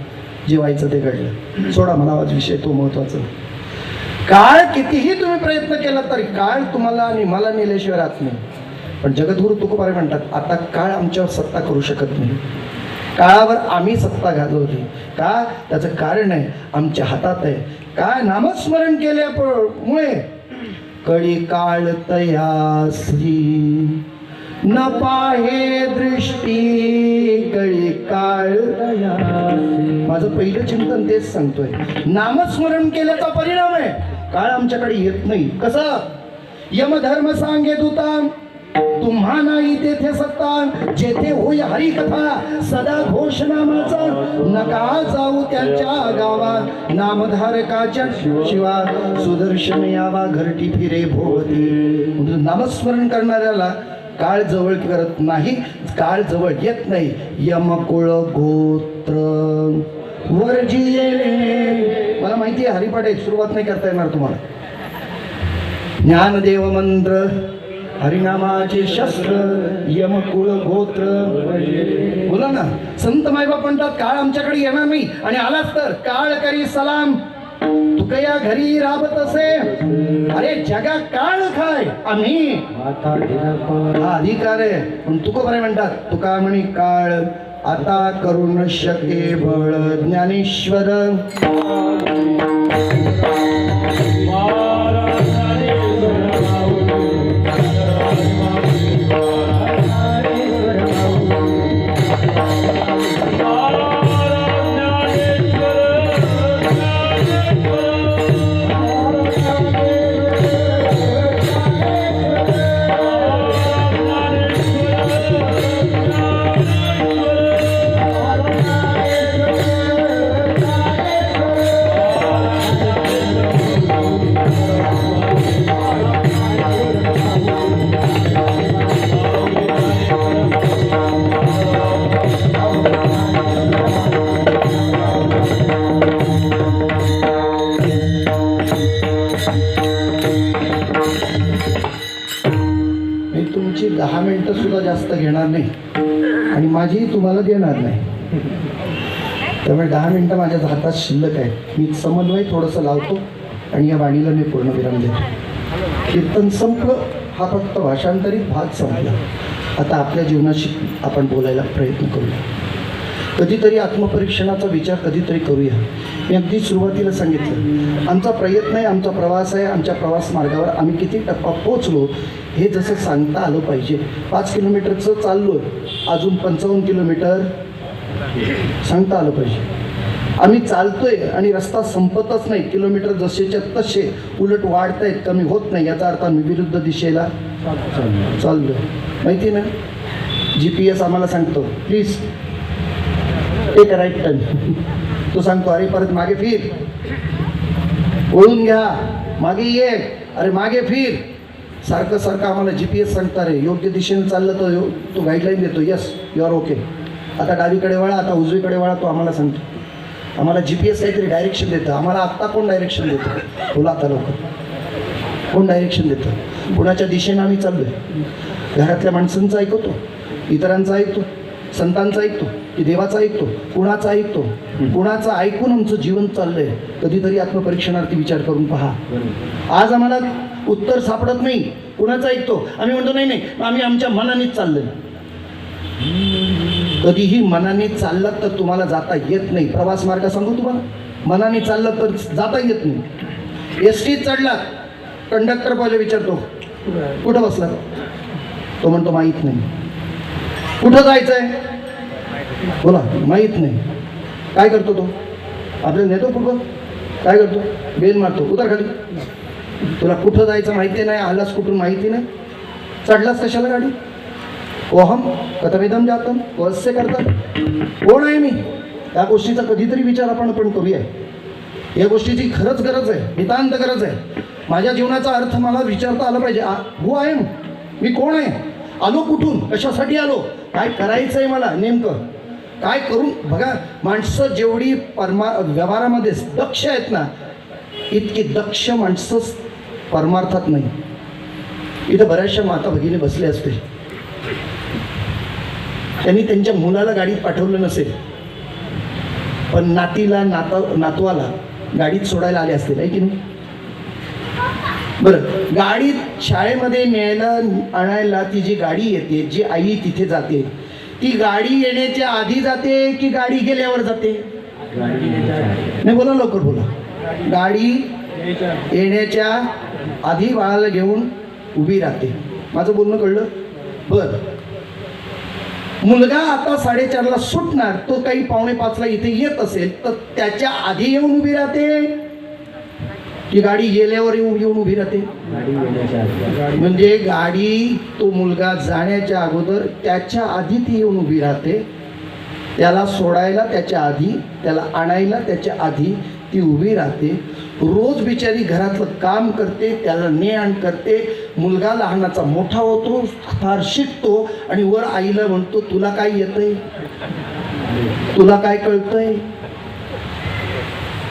जे व्हायचं ते घडलं. सोडा मला आज विषय तो महत्वाचा. काळ कितीही तुम्ही प्रयत्न केला तरी काळ तुम्हाला आणि मला नेल्याशिवाय राहत नाही. पण जगद्गुरु तुकोबारे म्हणतात आता काळ आमच्यावर सत्ता करू शकत नाही. काळावर आम्ही सत्ता गाजवली. का? त्याचं कारण आहे आमच्या हातात आहे. काय? नामस्मरण केल्यामुळे कळी काळ तयासी न पाहे दृष्टी कळी काळ. माझं पहिलं चिंतन तेच सांगतोय. नामस्मरण केल्याचा परिणाम आहे काळ आमच्याकडे येत नाही. कसं? यमधर्म सांगे दूता तुम्हा नाही तेथे सत्ता जेथे होय हरिकथा सदा घोष नामाचा नका जाऊ त्यांच्या गावा नामधारकाच्या शिवा सुदर्शन यावा घरटी फिरे भोवती. नामस्मरण करणाऱ्याला काळ जवळ करत नाही, काळ जवळ येत नाही. यमकुळ गोत्र वर्जिये. मला माहिती आहे हरिपाठ आहे, सुरुवात नाही करता येणार तुम्हाला. ज्ञानदेव मंत्र हरिनामाचे शस्त्र यमकुळ गोत्र. बोला ना. संत मायबाप म्हणतात काळ आमच्याकडे येणार नाही आणि आलाच तर काळ करी सलाम तुकया घरी राबत असे. अरे जगा काळ काय आम्ही हा अधिकार आहे. पण तुकोबारे म्हणतात तुका म्हणे काळ आता करू न शके बळ. ज्ञानेश्वर तुमची 10 मिनिटं सुद्धा जास्त घेणार नाही आणि माझी तुम्हाला देणार नाही. त्यामुळे 10 मिनिटं माझ्या हातात शिल्लक आहे. मी समन्वय थोडंसं लावतो आणि या वाणीला मी पूर्ण विराम देतो. कीर्तन संपलं. हा फक्त भाषांतरित भाग संपला. आता आपल्या जीवनाशी आपण बोलायला प्रयत्न करूया. कधीतरी आत्मपरीक्षणाचा विचार कधीतरी करूया. मी अगदी सुरुवातीला सांगितलं आमचा प्रयत्न आहे, आमचा प्रवास आहे. आमच्या प्रवास मार्गावर आम्ही किती टप्पा पोचलो हे जसं सांगता आलं पाहिजे. 5 किलोमीटरचं चाललो, अजून 55 किलोमीटर सांगता आलं पाहिजे. आम्ही चालतोय आणि रस्ता संपतच नाही. किलोमीटर जसेच्या तसे उलट वाढत आहेत, कमी होत नाही. याचा अर्थ आम्ही विरुद्ध दिशेला चाललो. माहिती ना? GPS आम्हाला सांगतो please take a right turn. तो सांगतो अरे परत मागे फिर, वळून घ्या, मागे ये, अरे मागे फिर. सारखं सारखं आम्हाला GPS सांगता रे. योग्य दिशेने चाललं तर तो गाईडलाईन देतो. Yes you are okay. आता डावीकडे वळा, आता उजवीकडे वळा. तो आम्हाला सांगतो. आम्हाला GPS काहीतरी डायरेक्शन देतं. आम्हाला आत्ता कोण डायरेक्शन देतं? बोला आता लवकर. कोण डायरेक्शन देतं? कुणाच्या दिशेनं आम्ही चाललोय? घरातल्या माणसांचं ऐकतो. इतरांचा ऐकतो, संतांचा ऐकतो की देवाचा ऐकतो, कुणाचा ऐकतो? कुणाचा ऐकून आमचं जीवन चाललंय? कधीतरी आत्मपरीक्षणार्थी विचार करून पहा. आज आम्हाला उत्तर सापडत नाही. कुणाचं ऐकतो? आम्ही म्हणतो नाही नाही, आम्ही आमच्या मनानेच चाललोय. कधीही मनाने चाललात तर तुम्हाला जाता येत नाही. प्रवास मार्ग सांगू तुम्हाला, मनाने चाललं तर जाता येत नाही. एस टीत चढलात, कंडक्टर पहिले विचारतो कुठं बसला? तो म्हणतो माहीत नाही. कुठं जायचंय? बोला, माहीत नाही. काय करतो तो? आपल्याला नेतो कुठं? काय करतो? बेल मारतो, उतर खाली. तुला कुठं जायचं माहिती नाही, आलास कुठून माहिती नाही, चढलास कशाला गाडी? ओहम कथमेदम जातम वस्य करतात. कोण आहे मी? या गोष्टीचा कधीतरी विचार आपण करूया. या गोष्टीची खरंच गरज आहे, नितांत गरज आहे. माझ्या जीवनाचा अर्थ मला विचारता आला पाहिजे. हू आहे मी? कोण आहे? आलो कुठून? कशासाठी आलो? काय करायचं आहे मला नेमकं? काय करून? बघा, माणसं जेवढी व्यवहारामध्ये दक्ष आहेत ना, इतकी दक्ष माणसं परमार्थात नाही. इथं बऱ्याचशा माता भगिनी बसले असते, त्यांनी त्यांच्या मुलाला गाडीत पाठवलं नसेल, पण नातवाला गाडीत सोडायला आले असतील, आहे की नाही? बरं, गाडीत शाळेमध्ये न्यायला आणायला ती जी गाडी येते, जी आई तिथे जाते, ती गाडी येण्याच्या आधी जाते की गाडी गेल्यावर जाते? नाही, बोला लवकर बोला. गाडी येण्याच्या आधी बाळाला घेऊन उभी राहते. माझं बोलणं कळलं? बरं, मुलगा आता 4:30ला सुटणार, तो काही 4:45ला इथे येत असेल तर त्याच्या आधी येऊन उभी राहते की गाडी गेल्यावर येऊन उभी राहते? म्हणजे गाडी, तो मुलगा जाण्याच्या अगोदर त्याच्या आधी ती येऊन उभी राहते. त्याला सोडायला त्याच्या आधी, त्याला आणायला त्याच्या आधी ती उभी राहते. रोज बिचारी घरातलं काम करते, त्याला ने आण करते. मुलगा लहानाचा मोठा होतो, फार शिकतो आणि वर आईला म्हणतो, तुला काय येतंय? तुला काय कळतंय?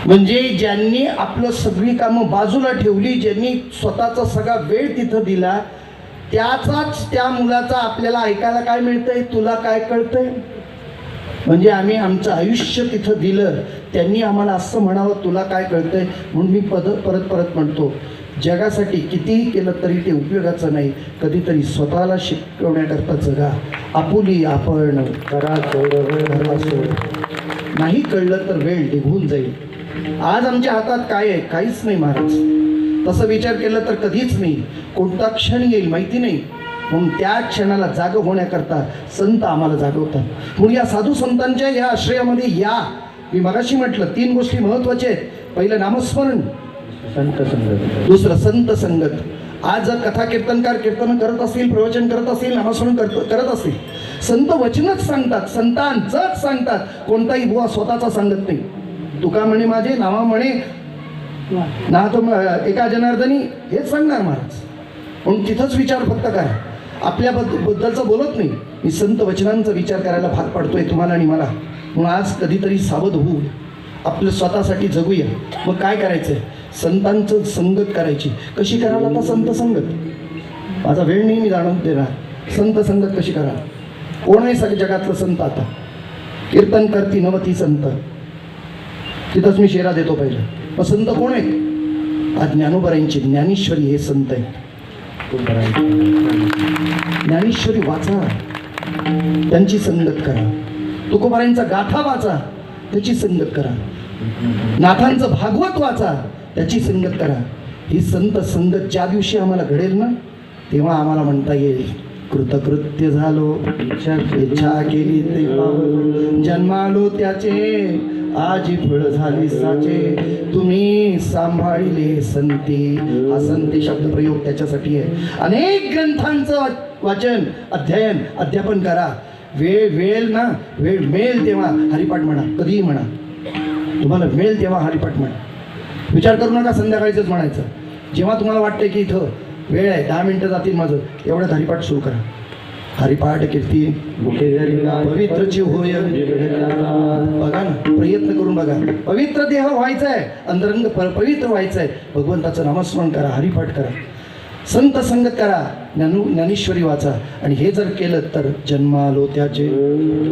म्हणजे ज्यांनी आपलं सगळी कामं बाजूला ठेवली, ज्यांनी स्वतःचा सगळा वेळ तिथं दिला, त्याचाच त्या मुलाचा आपल्याला ऐकायला काय मिळतंय? तुला काय कळतंय? म्हणजे आम्ही आमचं आयुष्य तिथं दिलं, त्यांनी आम्हाला असं म्हणावं, तुला काय कळतंय? म्हणून मी परत म्हणतो, जगासाठी कितीही केलं तरी ते उपयोगाचं नाही. कधीतरी स्वतःला शिकवण्याकरता जगा. आपुली आपण करा सोड. नाही कळलं तर वेळ निघून जाईल. आज आमच्या हातात काय आहे? काहीच नाही महाराज. तसं विचार केला तर कधीच नाही. कोणता क्षण येईल माहिती नाही. म्हणून त्या क्षणाला जाग होण्याकरता संत आम्हाला जागवतात. म्हणून या साधू संतांच्या या आश्रयामध्ये या. मी मगाशी म्हटलं 3 गोष्टी महत्त्वाच्या आहेत. पहिलं नामस्मरण, संत संगत, दुसरं संत संगत. आज जर कथा कीर्तनकार कीर्तन करत असतील, प्रवचन करत असतील, नामस्मरण करत असतील, संत वचनच सांगतात, संतांचंच सांगतात. कोणताही बुवा स्वतःचा सांगत नाही. तुका म्हणे माझे, नावा म्हणे ना तो एका जनार्दनी, हेच सांगणार महाराज. म्हणून तिथंच विचार फक्त काय, आपल्याबद्दलचं बोलत नाही. मी संत वचनांचा विचार करायला भाग पाडतोय तुम्हाला आणि मला. म्हणून आज कधीतरी सावध होऊ, आपलं स्वतःसाठी जगूया. मग काय करायचं आहे? संतांचं संगत करायची. कशी कराल आता संत संगत? माझा वेळ नाही, मी जाणून देणार. संत संगत कशी करा? कोण आहे सगळ्या जगातलं संत? आता कीर्तन करती नवती संत, तिथंच मी शेरा देतो पहिलं. मग संत कोण आहेत? आज ज्ञानोबरांची ज्ञानेश्वरी हे संत आहेत. ज्ञानेश्वरी वाचा, त्यांची संगत करा. तुकोबारांचा गाथा वाचा, त्याची संगत करा. नाथांचं भागवत वाचा, त्याची संगत करा. ही संत संगत ज्या दिवशी आम्हाला घडेल ना, तेव्हा आम्हाला म्हणता येईल, कृतकृत्य झालो, इच्छा केली ते पावलो, जन्मालो त्याचे, आजी फळ झाली साचे, तुम्ही सांभाळिले संती. हा संती शब्द प्रयोग त्याच्यासाठी आहे. अनेक ग्रंथांचं वाचन, अध्ययन, अध्यापन करा. वेळ ना, वेळ मिळेल तेव्हा हरिपाठ म्हणा, कधीही म्हणा. तुम्हाला मिळेल तेव्हा हरिपाठ म्हणा. विचार करू नका संध्याकाळीच म्हणायचं. जेव्हा तुम्हाला वाटतं की इथं वेळ आहे, 10 मिनिटं जातील माझं, एवढ्यात हरिपाठ सुरू करा. हरिपाठ कीर्ती पवित्रची होय. बघा ना, प्रयत्न करून बघा. पवित्र देह व्हायचा आहे, अंतरंग पवित्र व्हायचं आहे. भगवंताचं नामस्मरण करा, हरिपाठ करा. संत संगत करा, ज्ञानेश्वरी वाचा. आणि हे जर केलं तर जन्मालो त्याचे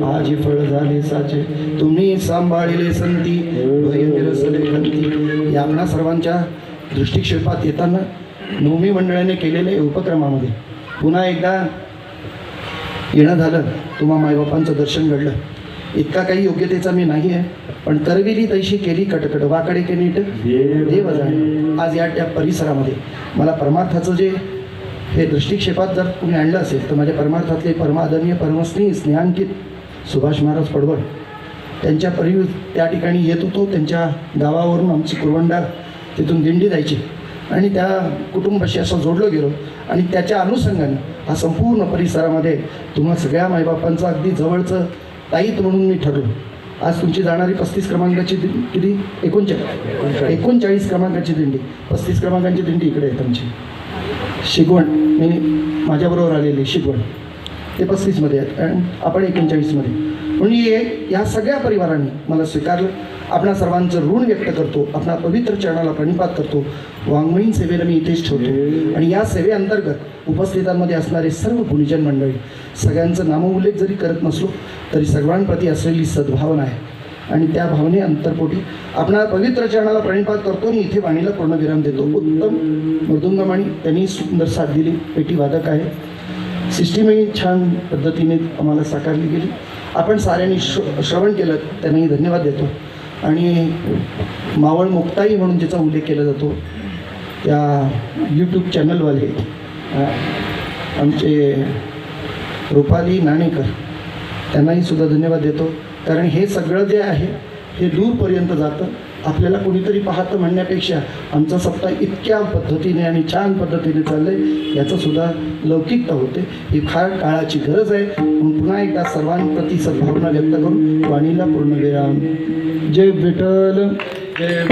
आजी फळ झाले साचे, तुम्ही सांभाळिले संती भय निरसले खंती. या आपणा सर्वांच्या दृष्टिक्षेपात येताना नवमी मंडळाने केलेल्या उपक्रमामध्ये पुन्हा एकदा येणं झालं. तुम्हा मायबापांचं दर्शन घडलं. इतका काही योग्यतेचा मी नाही आहे, पण करविली तैशी केली कटकट, वाकडे के नीट देव जाणे. आज या त्या परिसरामध्ये मला परमार्थाचं जे हे दृष्टिक्षेपात जर तुम्ही आणलं असेल तर माझ्या परमार्थातले परमादरणीय परमस्नेही स्नेहांकित सुभाष महाराज पडवळ त्यांच्या त्या ठिकाणी येत होतो. त्यांच्या गावावरून आमची कुरवंडा तिथून दिंडी जायची आणि त्या कुटुंबाशी असं जोडलं गेलो आणि त्याच्या अनुषंगाने हा संपूर्ण परिसरामध्ये तुम्हा सगळ्या मायबापांचं अगदी जवळचं ताईत म्हणून मी ठरलो. आज तुमची जाणारी 35 क्रमांकाची किती 39 क्रमांकाची दिंडी, 35 क्रमांकाची दिंडी इकडे आहे तुमची. शिकवण मी माझ्याबरोबर आलेली शिकवण ते 35मध्ये आहेत आणि आपण 39मध्ये. म्हणजे या सगळ्या परिवारांनी मला स्वीकारलं. आपणा सर्वांचं ऋण व्यक्त करतो, आपणा पवित्र चरणाला प्रणिपात करतो. वाङ्मयीन सेवेला मी इथेच ठेवतो. आणि या सेवेअंतर्गत उपस्थितांमध्ये असणारे सर्व गुणीजन मंडळी सगळ्यांचं नामोल्लेख जरी करत नसलो तरी सर्वांप्रती असलेली सद्भावना आहे आणि त्या भावने अंतरपोटी आपणा पवित्र चरणाला प्रणिपात करतो आणि इथे वाणीला पूर्णविराम देतो. उत्तम मृदुंगमाणी त्यांनी सुंदर साथ दिली. पेटी वादक आहे. सिस्टीमही छान पद्धतीने आम्हाला साकारली गेली. आपण साऱ्यांनी श्रवण केलं त्यांनाही धन्यवाद देतो. आणि मावळ मुक्ताई म्हणून ज्याचा उल्लेख केला जातो त्या यूट्यूब चॅनलवाले आमचे रुपाली नाणेकर त्यांनाही सुद्धा धन्यवाद देतो. कारण हे सगळं जे आहे हे दूरपर्यंत जातं. आपल्याला कोणीतरी पाहतं म्हणण्यापेक्षा आमचा सप्ताह इतक्या पद्धतीने आणि छान पद्धतीने चाललं आहे याचंसुद्धा लौकिकता होते. ही फार काळाची गरज आहे. म्हणून पुन्हा एकदा सर्वांप्रती सद्भावना व्यक्त करून वाणीला पूर्णविराम. जय विठ्ठल. जय